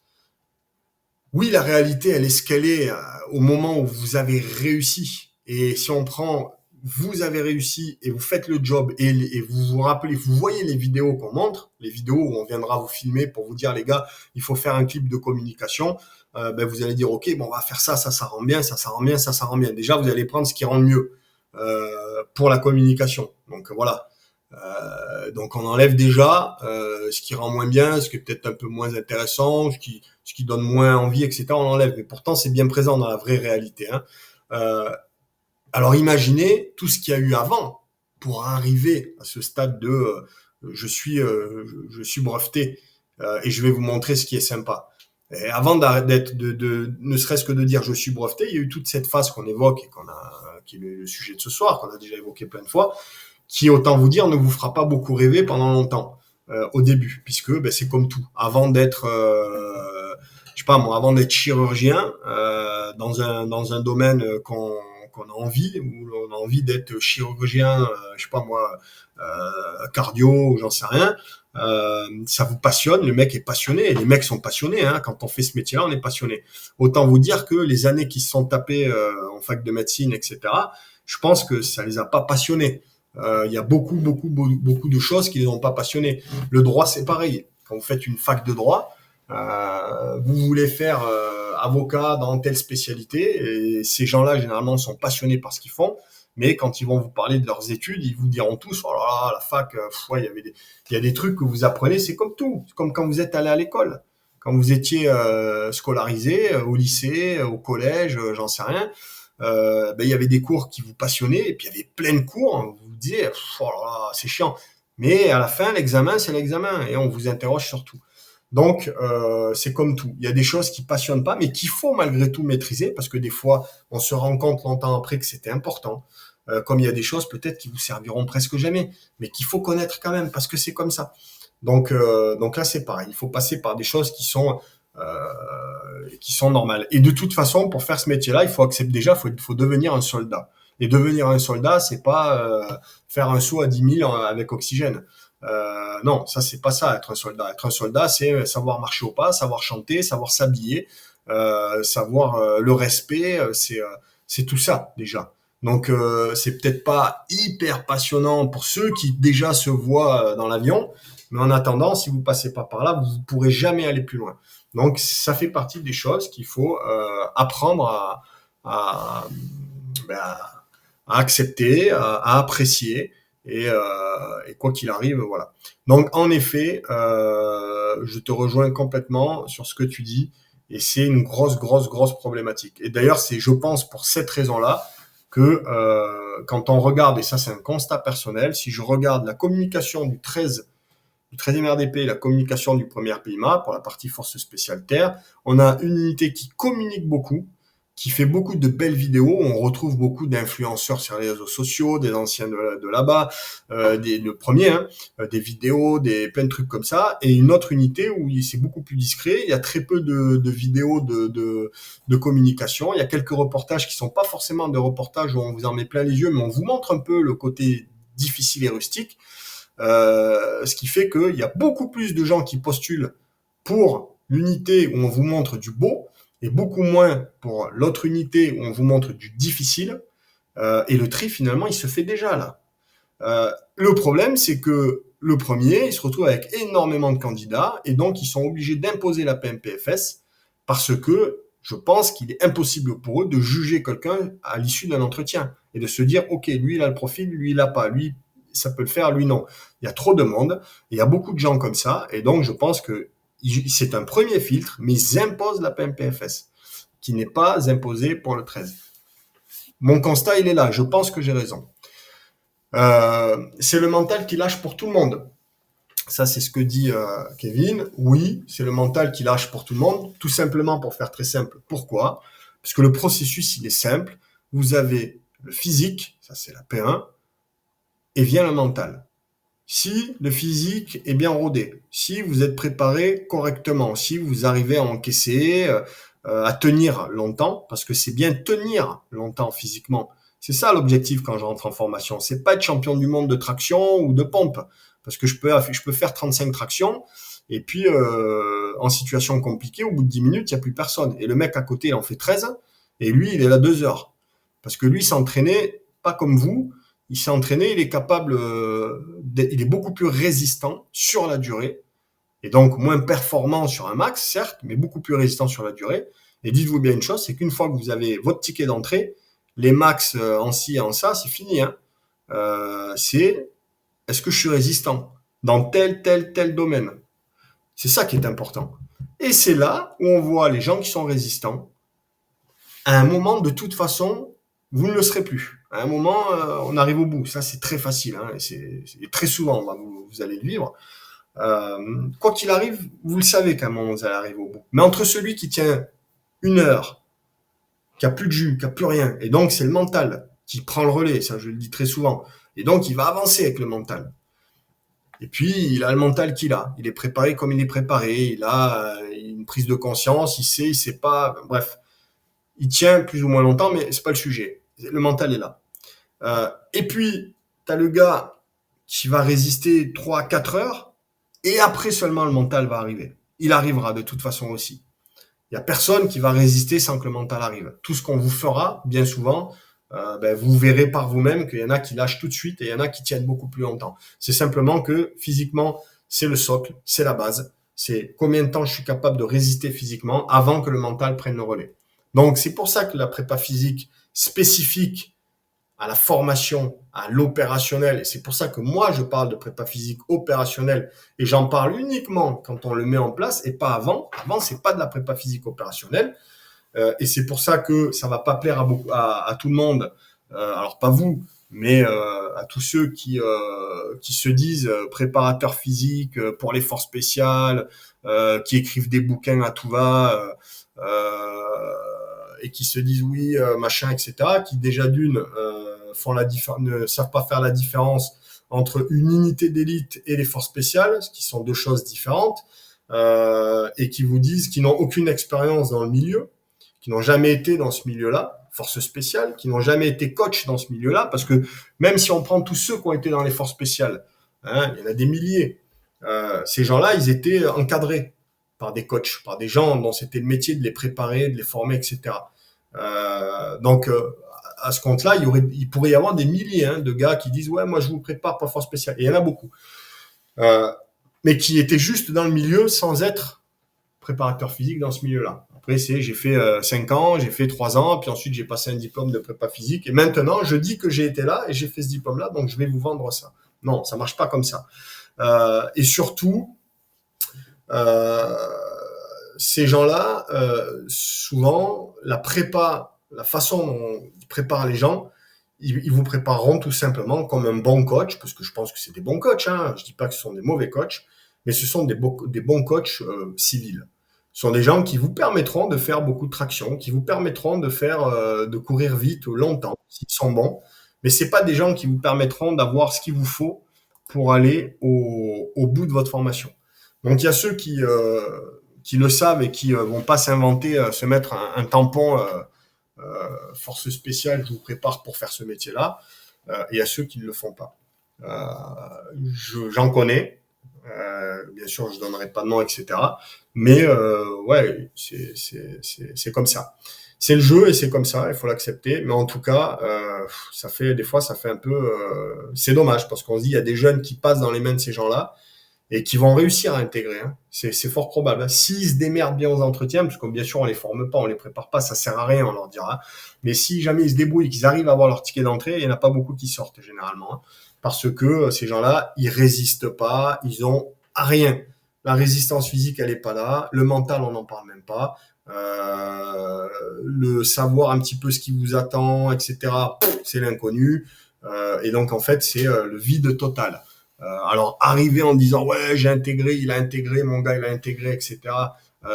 Oui, la réalité, elle est ce qu'elle est au moment où vous avez réussi. Et si on prend, vous avez réussi et vous faites le job et vous vous rappelez, vous voyez les vidéos qu'on montre, les vidéos où on viendra vous filmer pour vous dire, les gars, il faut faire un clip de communication. Vous allez dire, ok, bon, on va faire ça, ça rend bien, ça rend bien, ça rend bien. Déjà, vous allez prendre ce qui rend mieux pour la communication. Donc voilà. Donc on enlève déjà ce qui rend moins bien, ce qui est peut-être un peu moins intéressant, ce qui donne moins envie, etc. On enlève. Mais pourtant, c'est bien présent dans la vraie réalité. Hein. Euh, alors imaginez tout ce qu'il y a eu avant pour arriver à ce stade de je suis breveté et je vais vous montrer ce qui est sympa. Et avant d'être ne serait-ce que de dire je suis breveté, il y a eu toute cette phase qu'on évoque et qui est le sujet de ce soir, qu'on a déjà évoqué plein de fois, qui, autant vous dire, ne vous fera pas beaucoup rêver pendant longtemps au début, puisque c'est comme tout. Avant d'être, je sais pas moi, avant d'être chirurgien dans un domaine qu'on a envie, ou on a envie d'être chirurgien, je sais pas moi, cardio, ou j'en sais rien. Ça vous passionne, le mec est passionné, et les mecs sont passionnés, hein. Quand on fait ce métier-là, on est passionné. Autant vous dire que les années qui se sont tapées en fac de médecine, etc., je pense que ça les a pas passionnés. Il y a beaucoup de choses qui les ont pas passionnés. Le droit, c'est pareil. Quand vous faites une fac de droit, vous voulez faire avocat dans telle spécialité, et ces gens-là, généralement, sont passionnés par ce qu'ils font. Mais quand ils vont vous parler de leurs études, ils vous diront tous, oh là là, la fac, ouais, il y a des trucs que vous apprenez, c'est comme tout. C'est comme quand vous êtes allé à l'école. Quand vous étiez scolarisé au lycée, au collège, j'en sais rien, il y avait des cours qui vous passionnaient, et puis il y avait plein de cours, hein, vous vous disiez, oh là là, c'est chiant. Mais à la fin, l'examen, c'est l'examen, et on vous interroge sur tout. Donc, c'est comme tout. Il y a des choses qui passionnent pas, mais qu'il faut malgré tout maîtriser, parce que des fois, on se rend compte longtemps après que c'était important. Comme il y a des choses peut-être qui vous serviront presque jamais, mais qu'il faut connaître quand même, parce que c'est comme ça. Donc là, c'est pareil. Il faut passer par des choses qui sont normales. Et de toute façon, pour faire ce métier-là, il faut accepter déjà, faut devenir un soldat. Et devenir un soldat, c'est pas faire un saut à 10 000 avec oxygène. Non, ça c'est pas ça, être un soldat. Être un soldat, c'est savoir marcher au pas, savoir chanter, savoir s'habiller, savoir le respect, c'est tout ça déjà. Donc c'est peut-être pas hyper passionnant pour ceux qui déjà se voient dans l'avion, mais en attendant, si vous passez pas par là, vous pourrez jamais aller plus loin. Donc ça fait partie des choses qu'il faut apprendre à, ben, à accepter, à apprécier. Et quoi qu'il arrive, voilà. Donc, en effet, je te rejoins complètement sur ce que tu dis, et c'est une grosse problématique. Et d'ailleurs, c'est, je pense, pour cette raison-là, que quand on regarde, et ça c'est un constat personnel, si je regarde la communication du 13e RDP, la communication du 1er PIMA, pour la partie Force Spéciale Terre, on a une unité qui communique beaucoup, qui fait beaucoup de belles vidéos. On retrouve beaucoup d'influenceurs sur les réseaux sociaux, des anciens de là-bas, le premier, hein, des vidéos, plein de trucs comme ça. Et une autre unité où c'est beaucoup plus discret. Il y a très peu de vidéos de communication. Il y a quelques reportages qui sont pas forcément des reportages où on vous en met plein les yeux, mais on vous montre un peu le côté difficile et rustique. Ce qui fait qu'il y a beaucoup plus de gens qui postulent pour l'unité où on vous montre du beau, et beaucoup moins pour l'autre unité où on vous montre du difficile. Et le tri, finalement, il se fait déjà là. Le problème, c'est que le premier, il se retrouve avec énormément de candidats, et donc ils sont obligés d'imposer la PMPFS, parce que je pense qu'il est impossible pour eux de juger quelqu'un à l'issue d'un entretien, et de se dire, ok, lui, il a le profil, lui, il l'a pas, lui, ça peut le faire, lui, non. Il y a trop de monde, et il y a beaucoup de gens comme ça, et donc je pense que c'est un premier filtre, mais ils imposent la PMPFS, qui n'est pas imposée pour le 13. Mon constat, il est là. Je pense que j'ai raison. C'est le mental qui lâche pour tout le monde. Ça, c'est ce que dit Kevin. Oui, c'est le mental qui lâche pour tout le monde, tout simplement pour faire très simple. Pourquoi? Parce que le processus, il est simple. Vous avez le physique, ça c'est la P1, et vient le mental. Si le physique est bien rodé, si vous êtes préparé correctement, si vous arrivez à encaisser, à tenir longtemps, parce que c'est bien tenir longtemps physiquement. C'est ça l'objectif quand je rentre en formation. C'est pas être champion du monde de traction ou de pompe, parce que je peux faire 35 tractions, et puis en situation compliquée, au bout de 10 minutes, il n'y a plus personne. Et le mec à côté, il en fait 13, et lui, il est là 2 heures. Parce que lui, s'entraînait pas comme vous, il s'est entraîné, il est capable, il est beaucoup plus résistant sur la durée, et donc moins performant sur un max, certes, mais beaucoup plus résistant sur la durée. Et dites-vous bien une chose, c'est qu'une fois que vous avez votre ticket d'entrée, les max en ci et en ça, c'est fini. Hein. C'est est-ce que je suis résistant dans tel domaine. C'est ça qui est important. Et c'est là où on voit les gens qui sont résistants. À un moment, de toute façon, vous ne le serez plus. À un moment, on arrive au bout. Ça, c'est très facile. Hein, et c'est très souvent, vous allez le vivre. Quoi qu'il arrive, vous le savez qu'à un moment, vous allez arriver au bout. Mais entre celui qui tient 1 heure, qui a plus de jus, qui a plus rien, et donc c'est le mental qui prend le relais, ça je le dis très souvent, et donc il va avancer avec le mental. Et puis, il a le mental qu'il a. Il est préparé comme il est préparé. Il a une prise de conscience. Il sait pas. Bref, il tient plus ou moins longtemps, mais c'est pas le sujet. Le mental est là. Et puis, tu as le gars qui va résister 3 4 heures, et après seulement le mental va arriver. Il arrivera de toute façon aussi. Il n'y a personne qui va résister sans que le mental arrive. Tout ce qu'on vous fera, bien souvent, vous verrez par vous-même qu'il y en a qui lâchent tout de suite et il y en a qui tiennent beaucoup plus longtemps. C'est simplement que physiquement, c'est le socle, c'est la base. C'est combien de temps je suis capable de résister physiquement avant que le mental prenne le relais. Donc c'est pour ça que la prépa physique spécifique à la formation, à l'opérationnel. Et c'est pour ça que moi, je parle de prépa physique opérationnelle et j'en parle uniquement quand on le met en place et pas avant. Avant, c'est pas de la prépa physique opérationnelle. Et c'est pour ça que ça va pas plaire à tout le monde. Alors pas vous, mais à tous ceux qui se disent préparateurs physiques pour les forces spéciales, qui écrivent des bouquins à tout va. Et qui se disent oui, machin, etc., qui déjà d'une ne savent pas faire la différence entre une unité d'élite et les forces spéciales, ce qui sont deux choses différentes, et qui vous disent qu'ils n'ont aucune expérience dans le milieu, qui n'ont jamais été dans ce milieu-là, forces spéciales, qui n'ont jamais été coach dans ce milieu-là, parce que même si on prend tous ceux qui ont été dans les forces spéciales, hein, il y en a des milliers, ces gens-là, ils étaient encadrés par des coachs, par des gens dont c'était le métier de les préparer, de les former, etc. Donc, à ce compte-là, il pourrait y avoir des milliers de gars qui disent ouais, moi je vous prépare pour force spéciale. Et il y en a beaucoup, mais qui étaient juste dans le milieu sans être préparateur physique dans ce milieu-là. Après, j'ai fait 5 ans, j'ai fait 3 ans, puis ensuite j'ai passé un diplôme de prépa physique. Et maintenant, je dis que j'ai été là et j'ai fait ce diplôme-là, donc je vais vous vendre ça. Non, ça marche pas comme ça. Et surtout, ces gens-là, souvent, la prépa, la façon dont ils préparent les gens, ils vous prépareront tout simplement comme un bon coach, parce que je pense que c'est des bons coachs, hein. Je dis pas que ce sont des mauvais coachs, mais ce sont des bons coachs civils. Ce sont des gens qui vous permettront de faire beaucoup de traction, qui vous permettront de courir vite longtemps, s'ils sont bons, mais c'est pas des gens qui vous permettront d'avoir ce qu'il vous faut pour aller au bout de votre formation. Donc il y a ceux qui le savent et qui vont pas s'inventer, se mettre un tampon force spéciale, je vous prépare pour faire ce métier-là, et il y a ceux qui ne le font pas. J'en connais, bien sûr je donnerai pas de nom, etc. Mais ouais, c'est comme ça. C'est le jeu et c'est comme ça, il faut l'accepter. Mais en tout cas, des fois, ça fait un peu, c'est dommage parce qu'on se dit il y a des jeunes qui passent dans les mains de ces gens-là et qui vont réussir à intégrer. Hein. C'est fort probable. Hein. S'ils se démerdent bien aux entretiens, parce que bien sûr on les forme pas, on les prépare pas, ça sert à rien, on leur dira. Mais si jamais ils se débrouillent, qu'ils arrivent à avoir leur ticket d'entrée, il y en a pas beaucoup qui sortent généralement, hein, parce que ces gens-là, ils résistent pas, ils ont rien. La résistance physique, elle est pas là. Le mental, on n'en parle même pas. Le savoir un petit peu ce qui vous attend, etc. C'est l'inconnu. Et donc en fait, c'est le vide total. Alors arriver en disant ouais j'ai intégré, il a intégré, mon gars il a intégré, etc.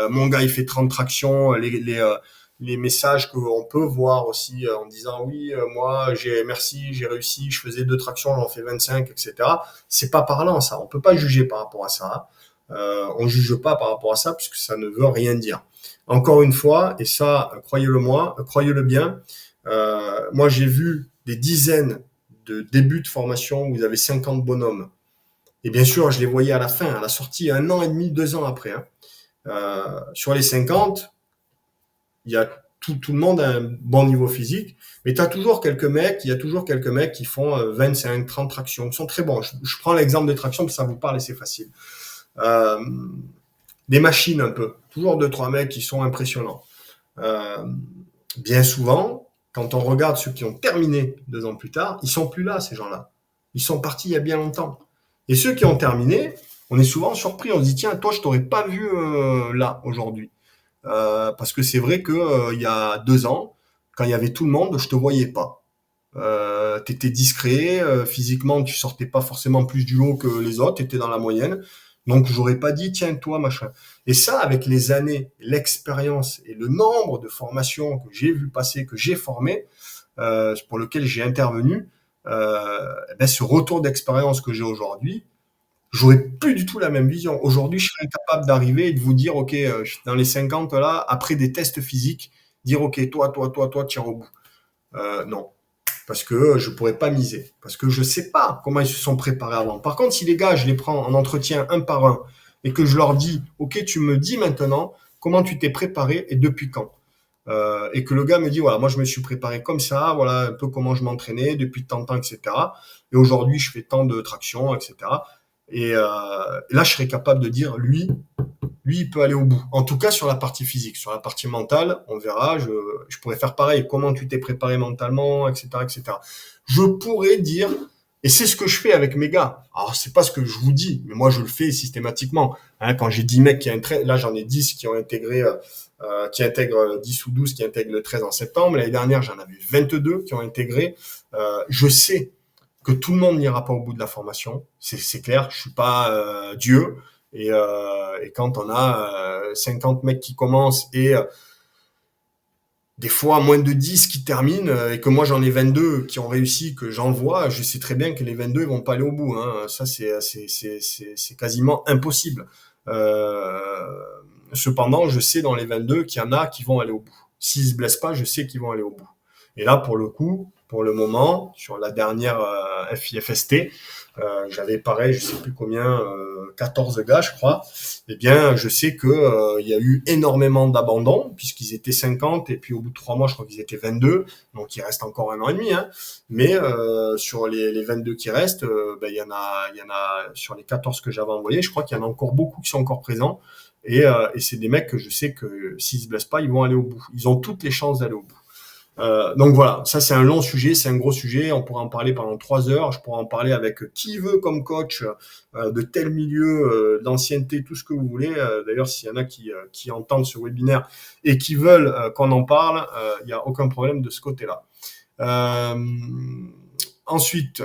Mon gars il fait 30 tractions, les messages qu'on peut voir aussi en disant oui moi merci j'ai réussi, je faisais 2 tractions, j'en fais 25, etc. C'est pas parlant ça, on peut pas juger par rapport à ça. On juge pas par rapport à ça puisque ça ne veut rien dire. Encore une fois, et ça croyez-le bien, moi j'ai vu des dizaines de débuts de formation où vous avez 50 bonhommes. Et bien sûr, je les voyais à la fin, à la sortie, 1 an et demi, 2 ans après. Hein. Sur les 50, il y a tout le monde a un bon niveau physique, mais il y a toujours quelques mecs qui font 25, 30 tractions, qui sont très bons. Je prends l'exemple des tractions, parce que ça vous parle et c'est facile. Des machines un peu, toujours 2-3 mecs qui sont impressionnants. Bien souvent, quand on regarde ceux qui ont terminé 2 ans plus tard, ils sont plus là, ces gens-là. Ils sont partis il y a bien longtemps. Et ceux qui ont terminé, on est souvent surpris. On se dit, tiens, toi, je t'aurais pas vu là, aujourd'hui. Parce que c'est vrai que il y a 2 ans, quand il y avait tout le monde, je te voyais pas. T'étais discret, physiquement, tu sortais pas forcément plus du lot que les autres, t'étais dans la moyenne. Donc, j'aurais pas dit, tiens, toi, machin. Et ça, avec les années, l'expérience et le nombre de formations que j'ai vu passer, que j'ai formées, pour lequel j'ai intervenu, ce retour d'expérience que j'ai aujourd'hui, j'aurais plus du tout la même vision. Aujourd'hui, je serais incapable d'arriver et de vous dire, OK, dans les 50 là, après des tests physiques, dire, OK, toi, tire au bout. Non. parce que je pourrais pas miser, parce que je sais pas comment ils se sont préparés avant. Par contre, si les gars, je les prends en entretien un par un et que je leur dis, ok, tu me dis maintenant comment tu t'es préparé et depuis quand. Et que le gars me dit, voilà, moi je me suis préparé comme ça, voilà un peu comment je m'entraînais depuis tant de temps, etc. Et aujourd'hui, je fais tant de traction, etc. Et là, je serais capable de dire, lui, il peut aller au bout. En tout cas, sur la partie physique. Sur la partie mentale, on verra. Je pourrais faire pareil. Comment tu t'es préparé mentalement, etc., etc. Je pourrais dire, et c'est ce que je fais avec mes gars. Alors, c'est pas ce que je vous dis, mais moi, je le fais systématiquement. Hein, quand j'ai 10 mecs qui intègrent, là, j'en ai 10 qui ont intégré, qui intègrent 10 ou 12 qui intègrent le 13 en septembre. L'année dernière, j'en avais 22 qui ont intégré. Je sais que tout le monde n'ira pas au bout de la formation. C'est clair. Je suis pas Dieu. Et quand on a 50 mecs qui commencent et des fois moins de 10 qui terminent et que moi j'en ai 22 qui ont réussi, que j'en vois, je sais très bien que les 22 ils vont pas aller au bout. Hein. Ça c'est quasiment impossible. Euh, Cependant, je sais dans les 22 qu'il y en a qui vont aller au bout. S'ils se blessent pas, je sais qu'ils vont aller au bout. Et là, pour le coup, pour le moment, sur la dernière FIFST, j'avais pareil, je sais plus combien, 14 gars, je crois. Eh bien, je sais que il y a eu énormément d'abandons puisqu'ils étaient 50 et puis au bout de 3 mois, je crois qu'ils étaient 22. Donc il reste encore un an et demi. Hein. Mais sur les 22 qui restent, ben, il y en a sur les 14 que j'avais envoyés, je crois qu'il y en a encore beaucoup qui sont encore présents. Et c'est des mecs que je sais que s'ils se blessent pas, ils vont aller au bout. Ils ont toutes les chances d'aller au bout. Donc voilà, ça c'est un long sujet, c'est un gros sujet. On pourra en parler pendant 3 heures. Je pourrais en parler avec qui veut comme coach de tel milieu, d'ancienneté, tout ce que vous voulez. D'ailleurs, s'il y en a qui entendent ce webinaire et qui veulent qu'on en parle, il n'y a aucun problème de ce côté-là. Euh, Ensuite,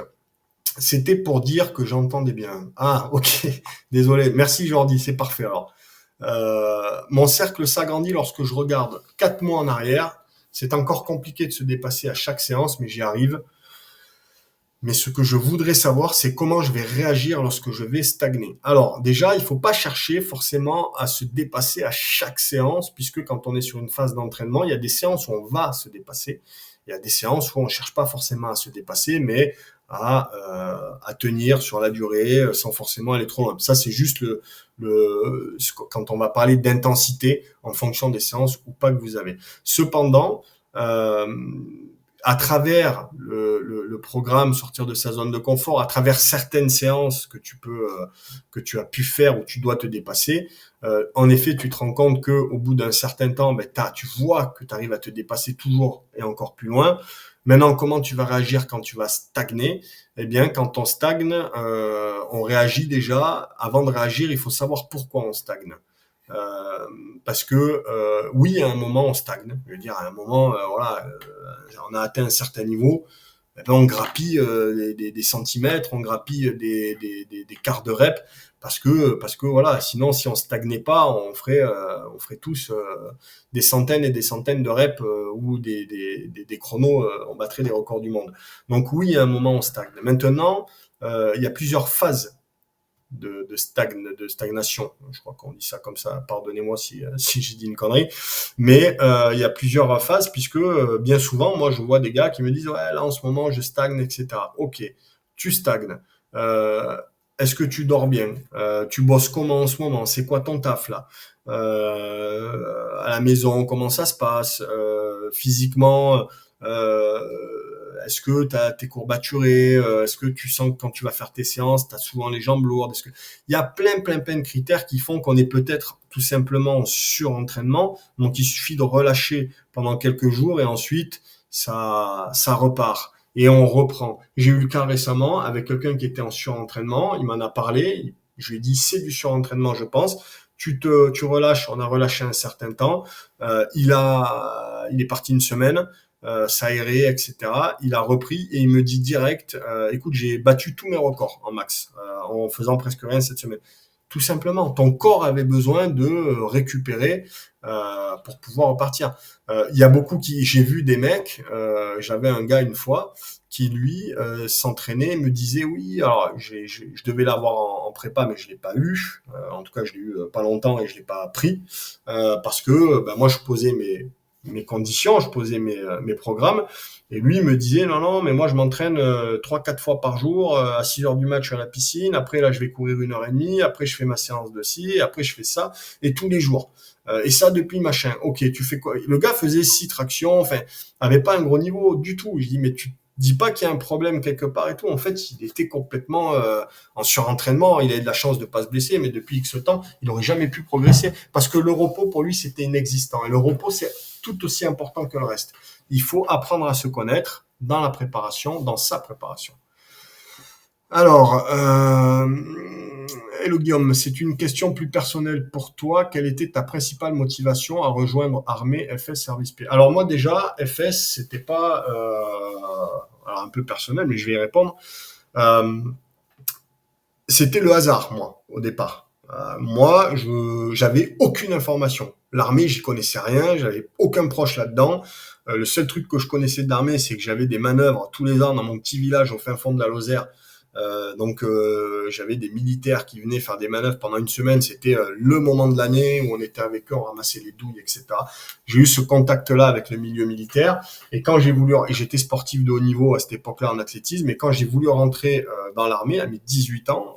c'était pour dire que j'entendais bien. Ah, ok, désolé. Merci Jordi, c'est parfait alors. Mon cercle s'agrandit lorsque je regarde 4 mois en arrière. C'est encore compliqué de se dépasser à chaque séance, mais j'y arrive. Mais ce que je voudrais savoir, c'est comment je vais réagir lorsque je vais stagner. Alors, déjà, il ne faut pas chercher forcément à se dépasser à chaque séance, puisque quand on est sur une phase d'entraînement, il y a des séances où on va se dépasser. Il y a des séances où on ne cherche pas forcément à se dépasser, mais à tenir sur la durée sans forcément aller trop loin. Ça, c'est juste quand on va parler d'intensité en fonction des séances ou pas que vous avez. Cependant, euh, à travers le programme sortir de sa zone de confort, à travers certaines séances que tu as pu faire ou tu dois te dépasser, en effet, tu te rends compte que au bout d'un certain temps, ben, tu vois que tu arrives à te dépasser toujours et encore plus loin. Maintenant, comment tu vas réagir quand tu vas stagner? Eh bien, quand on stagne, on réagit déjà. Avant de réagir, il faut savoir pourquoi on stagne. Euh, Parce que oui, à un moment on stagne. Je veux dire, à un moment, voilà, on a atteint un certain niveau, eh ben, on grappille des centimètres, on grappille des quarts de rep, parce que voilà, sinon si on stagnait pas, on ferait tous des centaines et des centaines de reps ou des chronos, on battrait des records du monde. Donc oui, à un moment on stagne. Maintenant, il y a plusieurs phases de stagnation. Je crois qu'on dit ça comme ça. Pardonnez-moi si j'ai dit une connerie. Mais il y a plusieurs phases puisque bien souvent, moi, je vois des gars qui me disent ouais, là en ce moment, je stagne, etc. Ok, tu stagnes. Euh, Est-ce que tu dors bien? Tu bosses comment en ce moment? C'est quoi ton taf là? À la maison, comment ça se passe? Physiquement, est-ce que tu as tes courbaturés? Est-ce que tu sens que quand tu vas faire tes séances, tu as souvent les jambes lourdes? Il y a plein de critères qui font qu'on est peut-être tout simplement en surentraînement. Donc, il suffit de relâcher pendant quelques jours et ensuite, ça repart. Et on reprend. J'ai eu le cas récemment avec quelqu'un qui était en surentraînement. Il m'en a parlé. Je lui ai dit, c'est du surentraînement, je pense. Tu relâches. On a relâché un certain temps. Il est parti une semaine s'aérer, etc. Il a repris et il me dit direct, écoute, j'ai battu tous mes records en max en faisant presque rien cette semaine. Tout simplement, ton corps avait besoin de récupérer pour pouvoir repartir. Il y a beaucoup j'ai vu des mecs, j'avais un gars une fois qui lui s'entraînait, me disait oui, alors je devais l'avoir en prépa, mais je l'ai pas eu. En tout cas, je l'ai eu pas longtemps et je l'ai pas pris parce que ben, moi je posais mes conditions, je posais mes programmes. Et lui me disait, non, non, mais moi je m'entraîne 3-4 fois par jour, à 6 heures du match à la piscine, après là je vais courir 1 heure et demie, après je fais ma séance de ci, après je fais ça, et tous les jours. Et ça depuis machin. Ok, tu fais quoi? Le gars faisait 6 tractions, enfin, avait pas un gros niveau du tout. Je dis, mais tu dis pas qu'il y a un problème quelque part et tout. En fait, il était complètement en surentraînement. Il avait de la chance de pas se blesser, mais depuis X temps, il n'aurait jamais pu progresser parce que le repos pour lui c'était inexistant. Et le repos c'est tout aussi important que le reste. Il faut apprendre à se connaître dans la préparation, dans sa préparation. Alors, hello Guillaume, c'est une question plus personnelle pour toi. Quelle était ta principale motivation à rejoindre armée, FS, service P? Alors moi déjà, FS, c'était pas alors un peu personnel, mais je vais y répondre. Euh, C'était le hasard, moi, au départ. Moi, j'avais aucune information. L'armée, j'y connaissais rien, j'avais aucun proche là-dedans. Le seul truc que je connaissais de l'armée, c'est que j'avais des manœuvres tous les ans dans mon petit village au fin fond de la Lozère. J'avais des militaires qui venaient faire des manœuvres pendant une semaine. C'était le moment de l'année où on était avec eux, on ramassait les douilles, etc. J'ai eu ce contact-là avec le milieu militaire. Et quand j'ai voulu, et j'étais sportif de haut niveau à cette époque-là en athlétisme, et quand j'ai voulu rentrer dans l'armée à mes 18 ans,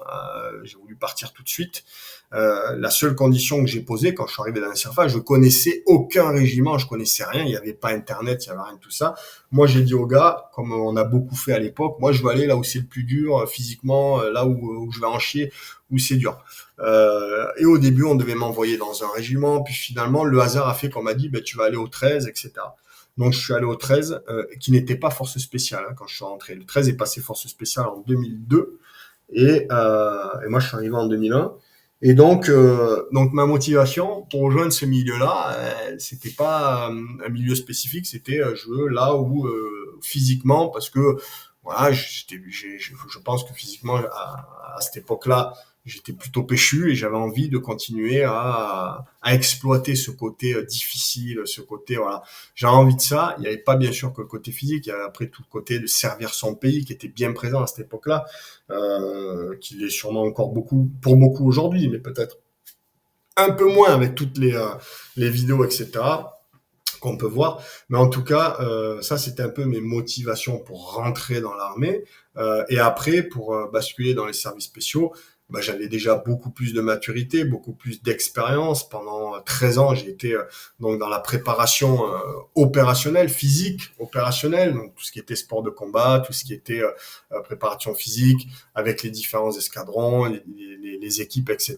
j'ai voulu partir tout de suite. La seule condition que j'ai posée quand je suis arrivé dans la surface, je connaissais aucun régiment, je connaissais rien, il n'y avait pas internet, il n'y avait rien de tout ça. Moi, j'ai dit aux gars, comme on a beaucoup fait à l'époque, moi, je veux aller là où c'est le plus dur physiquement, là où je vais en chier, où c'est dur. Et au début, on devait m'envoyer dans un régiment, puis finalement, le hasard a fait qu'on m'a dit, ben, tu vas aller au 13, etc. Donc, je suis allé au 13, qui n'était pas force spéciale quand je suis rentré. Le 13 est passé force spéciale en 2002, et moi, je suis arrivé en 2001. Et donc ma motivation pour rejoindre ce milieu-là, c'était pas un milieu spécifique, c'était je veux là où physiquement, parce que voilà, je pense que physiquement à cette époque-là, j'étais plutôt péchu et j'avais envie de continuer à exploiter ce côté difficile, ce côté voilà, j'avais envie de ça. Il n'y avait pas bien sûr que le côté physique, il y avait après tout le côté de servir son pays qui était bien présent à cette époque-là qu'il est sûrement encore beaucoup pour beaucoup aujourd'hui, mais peut-être un peu moins avec toutes les vidéos, etc. qu'on peut voir. Mais en tout cas, ça c'était un peu mes motivations pour rentrer dans l'armée. Et après, pour basculer dans les services spéciaux, bah, j'avais déjà beaucoup plus de maturité, beaucoup plus d'expérience. Pendant 13 ans, j'ai été donc dans la préparation opérationnelle, physique, opérationnelle, donc tout ce qui était sport de combat, tout ce qui était préparation physique, avec les différents escadrons, les équipes, etc.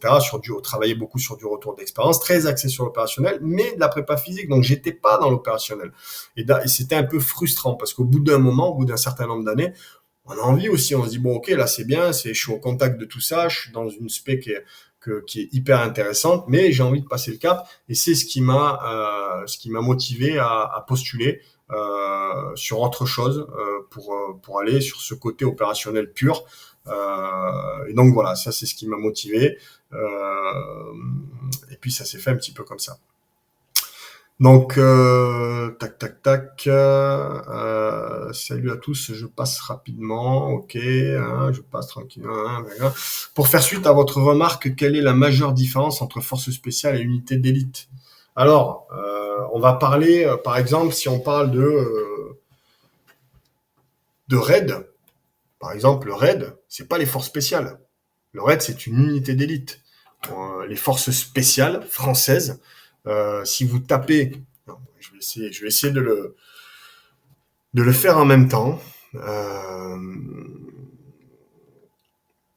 Travaillais beaucoup sur du retour d'expérience, très axé sur l'opérationnel, mais de la prépa physique, donc j'étais pas dans l'opérationnel. Et c'était un peu frustrant parce qu'au bout d'un moment, au bout d'un certain nombre d'années, on a envie aussi, on se dit bon ok là c'est bien, je suis au contact de tout ça, je suis dans une spé qui est hyper intéressante, mais j'ai envie de passer le cap et c'est ce qui m'a motivé à postuler sur autre chose pour aller sur ce côté opérationnel pur. Et donc voilà, ça c'est ce qui m'a motivé. Et puis ça s'est fait un petit peu comme ça. Donc, tac, tac, tac. Salut à tous, je passe rapidement. Ok, hein, je passe tranquillement. Hein, voilà. Pour faire suite à votre remarque, quelle est la majeure différence entre force spéciale et unité d'élite? Alors, on va parler, par exemple, si on parle de raid, par exemple, le raid, c'est pas les forces spéciales. Le raid, c'est une unité d'élite. Les forces spéciales françaises, si vous tapez, non, je vais essayer de le faire en même temps.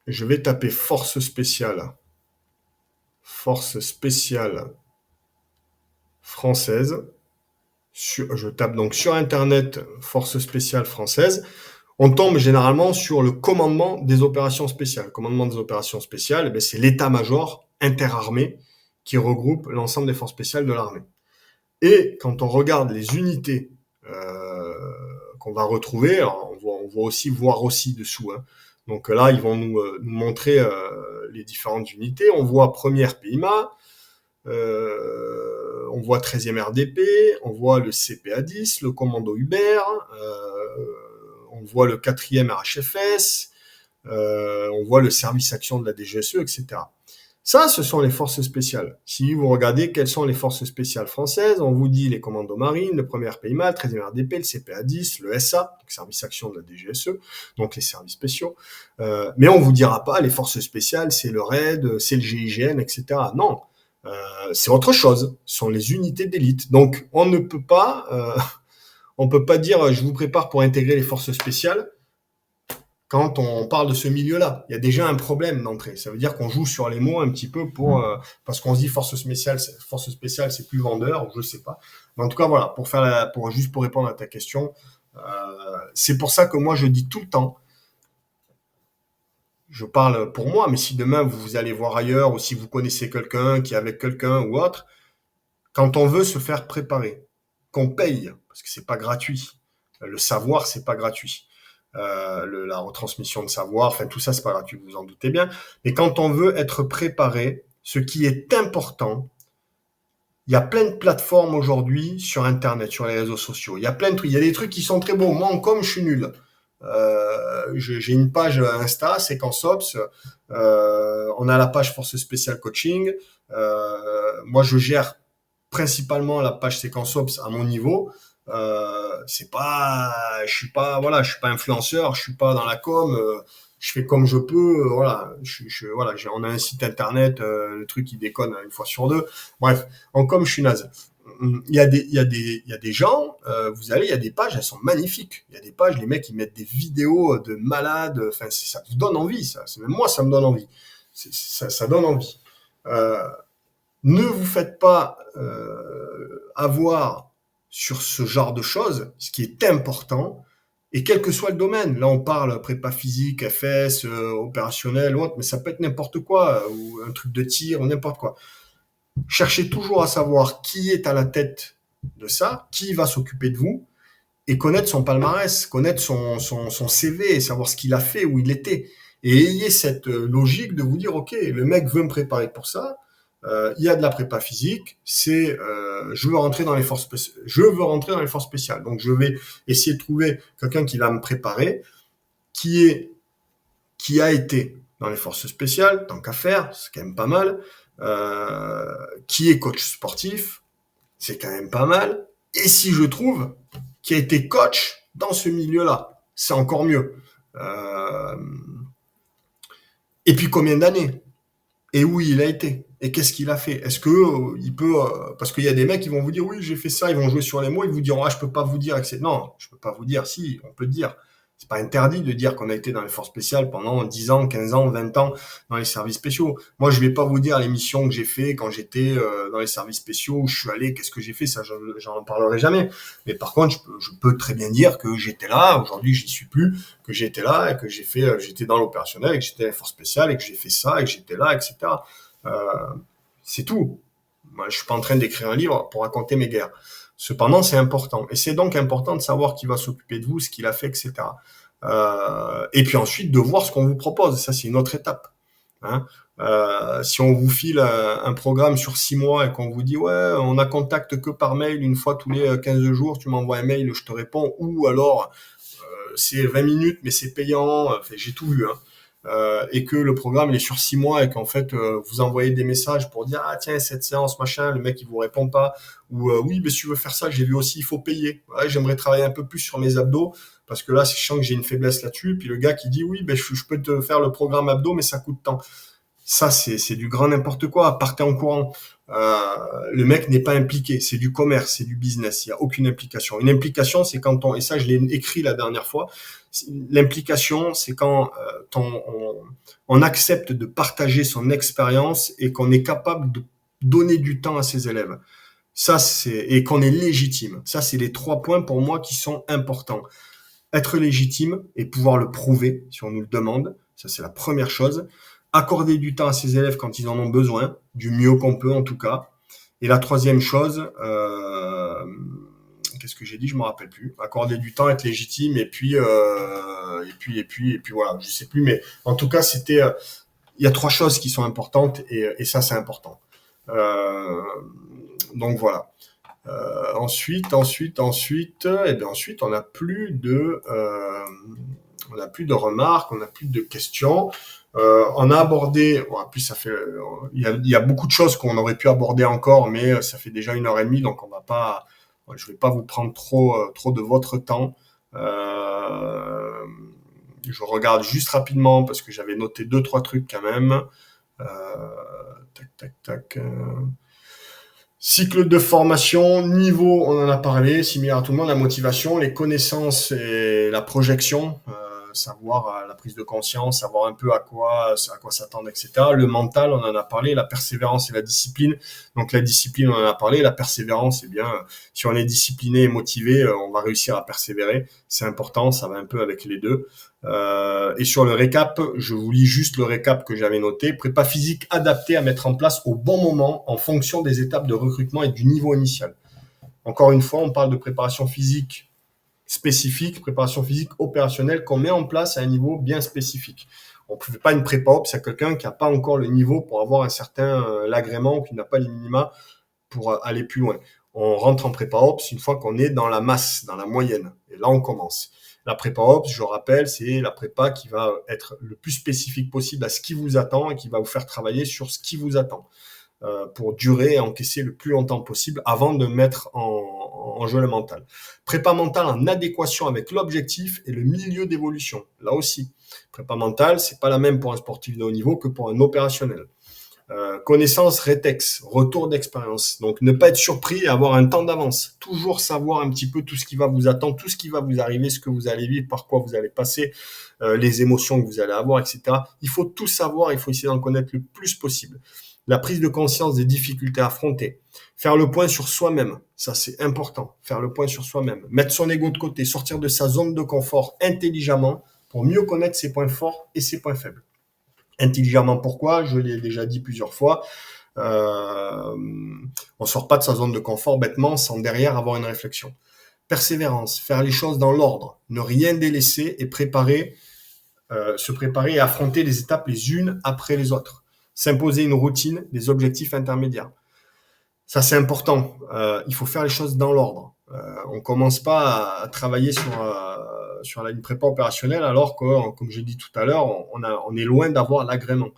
Je vais taper force spéciale française. Je tape donc sur Internet force spéciale française. On tombe généralement sur le commandement des opérations spéciales. Le commandement des opérations spéciales, eh c'est l'état-major interarmé qui regroupe l'ensemble des forces spéciales de l'armée. Et quand on regarde les unités qu'on va retrouver, alors on voit aussi voir aussi dessous. Hein. Donc là, ils vont nous montrer les différentes unités. On voit première PIMA, on voit 13e RDP, on voit le CPA10, le commando Hubert, on voit le 4e RHFS, on voit le service action de la DGSE, etc. Ça, ce sont les forces spéciales. Si vous regardez quelles sont les forces spéciales françaises, on vous dit les commandos marines, le 1er RPIMA, le 13e RDP, le CPA-10, le SA, donc service action de la DGSE, donc les services spéciaux. Mais on vous dira pas les forces spéciales, c'est le RAID, c'est le GIGN, etc. Non, c'est autre chose. Ce sont les unités d'élite. Donc on peut pas dire je vous prépare pour intégrer les forces spéciales quand on parle de ce milieu-là. Il y a déjà un problème d'entrée. Ça veut dire qu'on joue sur les mots un petit peu parce qu'on se dit force spéciale, c'est plus vendeur, je sais pas. Mais en tout cas, voilà, juste pour répondre à ta question, c'est pour ça que moi je dis tout le temps, je parle pour moi, mais si demain vous allez voir ailleurs ou si vous connaissez quelqu'un qui est avec quelqu'un ou autre, quand on veut se faire préparer, qu'on paye, parce que c'est pas gratuit. Le savoir, c'est pas gratuit. La retransmission de savoir, enfin tout ça, c'est pas gratuit, vous vous en doutez bien. Mais quand on veut être préparé, ce qui est important, il y a plein de plateformes aujourd'hui sur Internet, sur les réseaux sociaux. Il y a plein de trucs. Il y a des trucs qui sont très bons. Moi, en com, je suis nul. J'ai une page Insta, Séquence Ops. On a la page Force Spéciale Coaching. Moi, je gère principalement la page Séquence Ops à mon niveau. C'est pas, voilà, je suis pas influenceur, je suis pas dans la com. Je fais comme je peux. Voilà, voilà, on a un site internet, le truc qui déconne une fois sur deux. Bref, en com, je suis naze. Il y a des gens, vous allez, il y a des pages, elles sont magnifiques. Il y a des pages, les mecs, ils mettent des vidéos de malades. Enfin, ça vous donne envie, ça. Même moi, ça me donne envie. Ça donne envie. Euh, Ne vous faites pas avoir sur ce genre de choses, ce qui est important, et quel que soit le domaine. Là, on parle prépa physique, FS, opérationnel ou autre, mais ça peut être n'importe quoi, ou un truc de tir, ou n'importe quoi. Cherchez toujours à savoir qui est à la tête de ça, qui va s'occuper de vous, et connaître son palmarès, connaître son CV, savoir ce qu'il a fait, où il était. Et ayez cette logique de vous dire, OK, le mec veut me préparer pour ça, il y a de la prépa physique, je veux rentrer dans les forces spéciales. Je veux rentrer dans les forces spéciales. Donc je vais essayer de trouver quelqu'un qui va me préparer, qui a été dans les forces spéciales, tant qu'à faire, c'est quand même pas mal, qui est coach sportif, c'est quand même pas mal. Et si je trouve qui a été coach dans ce milieu-là, c'est encore mieux. Euh, et puis combien d'années? Et où il a été? Et qu'est-ce qu'il a fait? Est-ce que il peut parce qu'il y a des mecs qui vont vous dire oui j'ai fait ça, ils vont jouer sur les mots, ils vous diront ah je peux pas vous dire que non je peux pas vous dire si on peut dire. C'est pas interdit de dire qu'on a été dans les forces spéciales pendant 10 ans, 15 ans, 20 ans dans les services spéciaux. Moi, je vais pas vous dire les missions que j'ai fait quand j'étais dans les services spéciaux, où je suis allé, qu'est-ce que j'ai fait, ça, j'en parlerai jamais. Mais par contre, je peux très bien dire que j'étais là, aujourd'hui, j'y suis plus, que j'étais là et que j'étais dans l'opérationnel et que j'étais dans les forces spéciales et que j'ai fait ça et que j'étais là, etc. Euh, c'est tout. Moi, je suis pas en train d'écrire un livre pour raconter mes guerres. Cependant, c'est important. Et c'est donc important de savoir qui va s'occuper de vous, ce qu'il a fait, etc. Et puis ensuite, de voir ce qu'on vous propose. Ça, c'est une autre étape. Hein. Si on vous file un programme sur 6 mois et qu'on vous dit, ouais, on a contact que par mail une fois tous les 15 jours, tu m'envoies un mail, je te réponds, ou alors c'est 20 minutes, mais c'est payant, enfin, j'ai tout vu. Hein. Et que le programme il est sur 6 mois et qu'en fait vous envoyez des messages pour dire ah tiens cette séance machin, le mec il vous répond pas ou oui mais si tu veux faire ça j'ai vu aussi il faut payer, ouais, j'aimerais travailler un peu plus sur mes abdos parce que là je sens que j'ai une faiblesse là-dessus, puis le gars qui dit oui ben je peux te faire le programme abdos mais ça coûte tant. Ça, c'est du grand n'importe quoi. Partez en courant. Le mec n'est pas impliqué. C'est du commerce, c'est du business. Il n'y a aucune implication. Une implication, c'est quand et ça, je l'ai écrit la dernière fois. L'implication, c'est quand on accepte de partager son expérience et qu'on est capable de donner du temps à ses élèves. Et qu'on est légitime. Ça, c'est les 3 points pour moi qui sont importants. Être légitime et pouvoir le prouver si on nous le demande. Ça, c'est la première chose. Accorder du temps à ses élèves quand ils en ont besoin, du mieux qu'on peut en tout cas. Et la troisième chose, qu'est-ce que j'ai dit? Je me rappelle plus. Accorder du temps, être légitime, et puis voilà, je sais plus, mais en tout cas, il y a 3 choses qui sont importantes, et ça, c'est important. Euh, donc voilà. Ensuite, on n'a plus On n'a plus de remarques, on n'a plus de questions. On a abordé, bon, en plus ça fait, il y a beaucoup de choses qu'on aurait pu aborder encore, mais ça fait déjà 1 heure et demie, donc je vais pas vous prendre trop de votre temps. Je regarde juste rapidement parce que j'avais noté deux, trois trucs quand même. Tac, tac, tac. Cycle de formation, niveau, on en a parlé, similaire à tout le monde, la motivation, les connaissances et la projection, savoir la prise de conscience, savoir un peu à quoi s'attendre, etc. Le mental, on en a parlé, la persévérance et la discipline. Donc la discipline, on en a parlé, la persévérance, eh bien, si on est discipliné et motivé, on va réussir à persévérer. C'est important, ça va un peu avec les deux. Et sur le récap, je vous lis juste le récap que j'avais noté. Prépa physique adaptée à mettre en place au bon moment en fonction des étapes de recrutement et du niveau initial. Encore une fois, on parle de préparation physique spécifique, préparation physique opérationnelle qu'on met en place à un niveau bien spécifique. On ne fait pas une prépa ops à quelqu'un qui n'a pas encore le niveau pour avoir un certain l'agrément ou qui n'a pas les minima pour aller plus loin. On rentre en prépa ops une fois qu'on est dans la masse, dans la moyenne. Et là, on commence. La prépa ops, je rappelle, c'est la prépa qui va être le plus spécifique possible à ce qui vous attend et qui va vous faire travailler sur ce qui vous attend pour durer et encaisser le plus longtemps possible avant de mettre en jeu le mental. Prépa mentale en adéquation avec l'objectif et le milieu d'évolution. Là aussi, prépa mentale, c'est pas la même pour un sportif de haut niveau que pour un opérationnel. Connaissance rétex, retour d'expérience. Donc, ne pas être surpris et avoir un temps d'avance. Toujours savoir un petit peu tout ce qui va vous attendre, tout ce qui va vous arriver, ce que vous allez vivre, par quoi vous allez passer, les émotions que vous allez avoir, etc. Il faut tout savoir, il faut essayer d'en connaître le plus possible. La prise de conscience des difficultés affrontées. Faire le point sur soi-même. Ça, c'est important. Faire le point sur soi-même. Mettre son ego de côté, sortir de sa zone de confort intelligemment pour mieux connaître ses points forts et ses points faibles. Intelligemment, pourquoi? Je l'ai déjà dit plusieurs fois. On sort pas de sa zone de confort bêtement sans derrière avoir une réflexion. Persévérance, faire les choses dans l'ordre, ne rien délaisser et se préparer et affronter les étapes les unes après les autres. S'imposer une routine, des objectifs intermédiaires. Ça, c'est important. Il faut faire les choses dans l'ordre. On commence pas à travailler sur une prépa opérationnelle alors que, comme j'ai dit tout à l'heure, on est loin d'avoir l'agrément.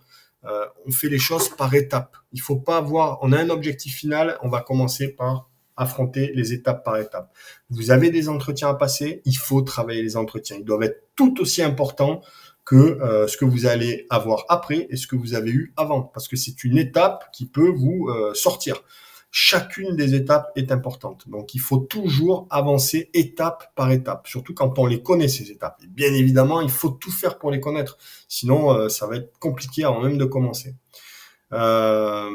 On fait les choses par étapes. Il faut pas avoir. On a un objectif final. On va commencer par affronter les étapes par étapes. Vous avez des entretiens à passer. Il faut travailler les entretiens. Ils doivent être tout aussi importants que ce que vous allez avoir après et ce que vous avez eu avant, parce que c'est une étape qui peut vous sortir. Chacune des étapes est importante, donc il faut toujours avancer étape par étape, surtout quand on les connaît ces étapes. Et bien évidemment, il faut tout faire pour les connaître, sinon ça va être compliqué avant même de commencer. Faire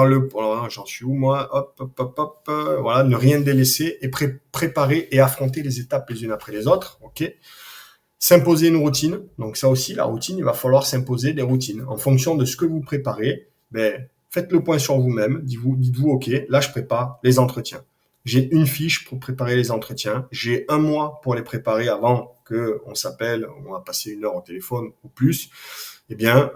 alors, j'en suis où moi? Hop, voilà, ne rien délaisser et préparer et affronter les étapes les unes après les autres, ok. S'imposer une routine. Donc ça aussi, la routine, il va falloir s'imposer des routines. En fonction de ce que vous préparez, faites le point sur vous-même. Dites-vous, OK, là, je prépare les entretiens. J'ai une fiche pour préparer les entretiens. J'ai 1 mois pour les préparer avant qu'on s'appelle, on va passer 1 heure au téléphone ou plus. Eh bien,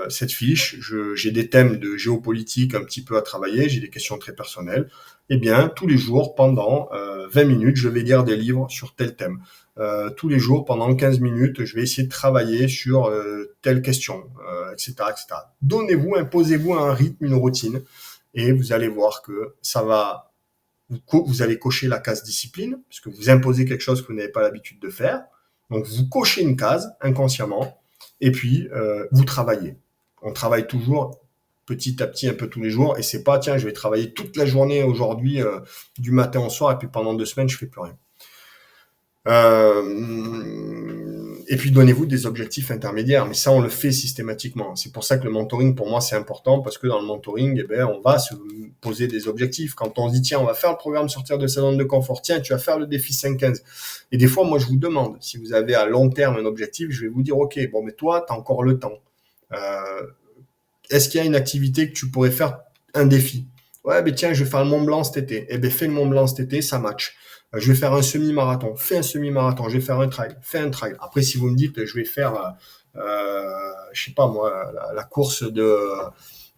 cette fiche, j'ai des thèmes de géopolitique un petit peu à travailler, j'ai des questions très personnelles. Eh bien, tous les jours, pendant 20 minutes, je vais lire des livres sur tel thème. Tous les jours, pendant 15 minutes, je vais essayer de travailler sur telle question, etc., etc. Imposez-vous un rythme, une routine, et vous allez voir que ça va, vous allez cocher la case discipline, puisque vous imposez quelque chose que vous n'avez pas l'habitude de faire. Donc, vous cochez une case inconsciemment, et puis vous travaillez. On travaille toujours petit à petit, un peu tous les jours, et c'est pas, tiens, je vais travailler toute la journée aujourd'hui, du matin au soir, et puis pendant 2 semaines, je fais plus rien. Et puis donnez-vous des objectifs intermédiaires, mais ça on le fait systématiquement. C'est pour ça que le mentoring pour moi c'est important, parce que dans le mentoring, on va se poser des objectifs. Quand on se dit tiens, on va faire le programme sortir de sa zone de confort, tiens, tu vas faire le défi 5-15. Et des fois moi je vous demande, si vous avez à long terme un objectif, je vais vous dire ok, bon mais toi t'as encore le temps. Est-ce qu'il y a une activité que tu pourrais faire un défi? Ouais, mais tiens, je vais faire le Mont Blanc cet été. Fais le Mont Blanc cet été, ça match. Je vais faire un semi-marathon. Fais un semi-marathon. Je vais faire un trail. Fais un trail. Après, si vous me dites, je vais faire, je sais pas moi, la course de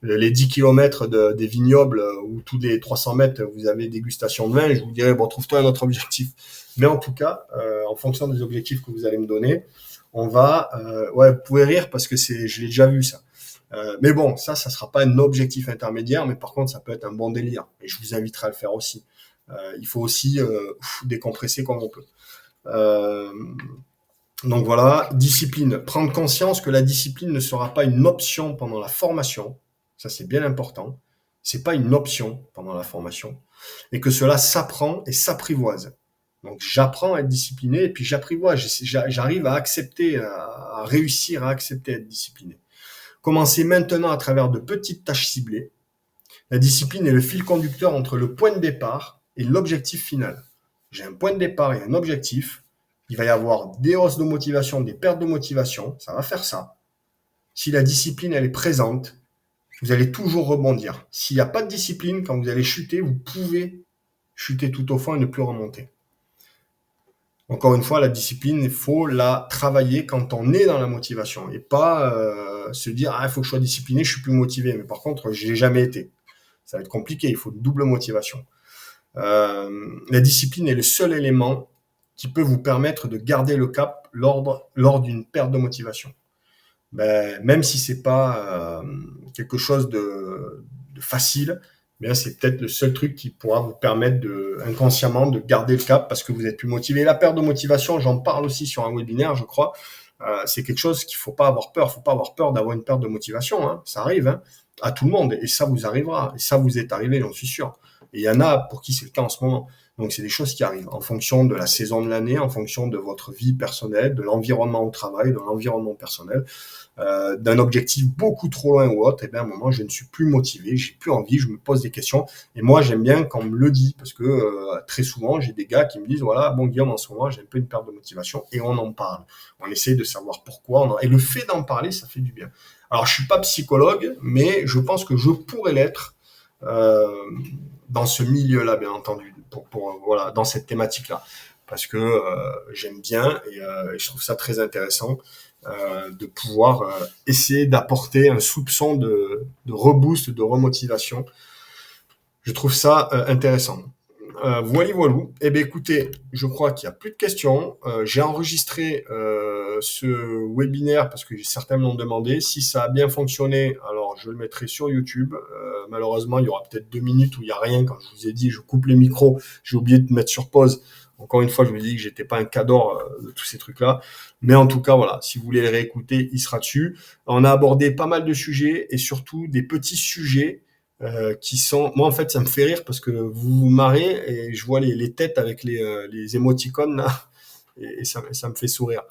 les 10 kilomètres des vignobles où tous les 300 mètres vous avez dégustation de vin, je vous dirais bon, trouve-toi un autre objectif. Mais en tout cas, en fonction des objectifs que vous allez me donner, on va, ouais, vous pouvez rire parce que je l'ai déjà vu ça. Mais bon, ça sera pas un objectif intermédiaire, mais par contre, ça peut être un bon délire. Et je vous inviterai à le faire aussi. Il faut aussi décompresser comme on peut. Euh, donc voilà, discipline. Prendre conscience que la discipline ne sera pas une option pendant la formation. Ça, c'est bien important. C'est pas une option pendant la formation. Et que cela s'apprend et s'apprivoise. Donc j'apprends à être discipliné et puis j'apprivoise. J'arrive à accepter, à réussir à accepter être discipliné. Commencez maintenant à travers de petites tâches ciblées. La discipline est le fil conducteur entre le point de départ et l'objectif final. J'ai un point de départ et un objectif. Il va y avoir des hausses de motivation, des pertes de motivation. Ça va faire ça. Si la discipline, elle est présente, vous allez toujours rebondir. S'il n'y a pas de discipline, quand vous allez chuter, vous pouvez chuter tout au fond et ne plus remonter. Encore une fois, la discipline, il faut la travailler quand on est dans la motivation et pas se dire « Ah, il faut que je sois discipliné, je suis plus motivé. » Mais par contre, je l'ai jamais été. Ça va être compliqué, il faut une double motivation. La discipline est le seul élément qui peut vous permettre de garder le cap lors d'une perte de motivation. Même si c'est pas quelque chose de facile, mais c'est peut-être le seul truc qui pourra vous permettre inconsciemment de garder le cap parce que vous êtes plus motivé. La perte de motivation, j'en parle aussi sur un webinaire, je crois. C'est quelque chose qu'il faut pas avoir peur. Faut pas avoir peur d'avoir une perte de motivation. Hein. Ça arrive à tout le monde et ça vous arrivera. Et ça vous est arrivé, j'en suis sûr. Et il y en a pour qui c'est le cas en ce moment. Donc c'est des choses qui arrivent en fonction de la saison de l'année, en fonction de votre vie personnelle, de l'environnement au travail, de l'environnement personnel. D'un objectif beaucoup trop loin ou autre, et bien à un moment je ne suis plus motivé, j'ai plus envie, je me pose des questions. Et moi j'aime bien quand on me le dit parce que très souvent j'ai des gars qui me disent voilà bon Guillaume en ce moment j'ai un peu une perte de motivation et on en parle. On essaie de savoir pourquoi et le fait d'en parler ça fait du bien. Alors je suis pas psychologue mais je pense que je pourrais l'être dans ce milieu-là bien entendu voilà dans cette thématique-là parce que j'aime bien et je trouve ça très intéressant. De pouvoir essayer d'apporter un soupçon de reboost, de remotivation. Je trouve ça intéressant. Voilou. Eh bien, écoutez, je crois qu'il n'y a plus de questions. J'ai enregistré ce webinaire parce que certains me l'ont demandé. Si ça a bien fonctionné, alors je le mettrai sur YouTube. Malheureusement, il y aura peut-être 2 minutes où il n'y a rien. Quand je vous ai dit, je coupe les micros, j'ai oublié de mettre sur pause. Encore une fois, je vous dis que j'étais pas un cador de tous ces trucs-là. Mais en tout cas, voilà, si vous voulez les réécouter, il sera dessus. On a abordé pas mal de sujets et surtout des petits sujets qui sont... Moi, en fait, ça me fait rire parce que vous vous marrez et je vois les têtes avec les émoticônes là et ça me fait sourire.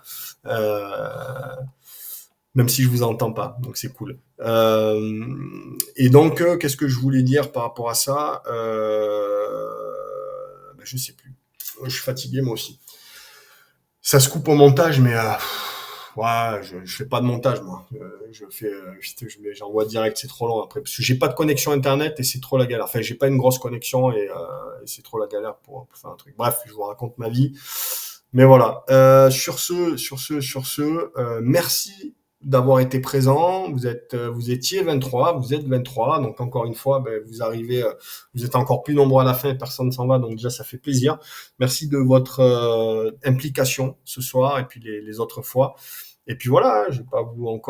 Même si je vous entends pas, donc c'est cool. Et donc, qu'est-ce que je voulais dire par rapport à ça je sais plus. Je suis fatigué moi aussi. Ça se coupe au montage, mais ouais, je fais pas de montage moi. Je fais, j'envoie direct, c'est trop long après parce que j'ai pas de connexion internet et c'est trop la galère. Enfin, j'ai pas une grosse connexion et c'est trop la galère pour faire un truc. Bref, je vous raconte ma vie. Mais voilà. Sur ce, merci d'avoir été présent. Vous étiez 23, vous êtes 23. Donc encore une fois, vous arrivez, vous êtes encore plus nombreux à la fin et personne ne s'en va. Donc déjà, ça fait plaisir. Merci de votre implication ce soir et puis les autres fois. Et puis voilà, je vais pas vous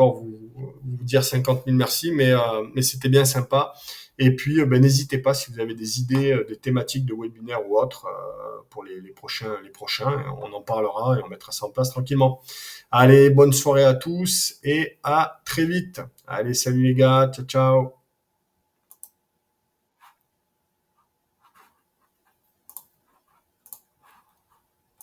dire 50 000 merci, mais c'était bien sympa. Et puis, n'hésitez pas si vous avez des idées, des thématiques de webinaire ou autres pour les prochains. On en parlera et on mettra ça en place tranquillement. Allez, bonne soirée à tous et à très vite. Allez, salut les gars, ciao, ciao.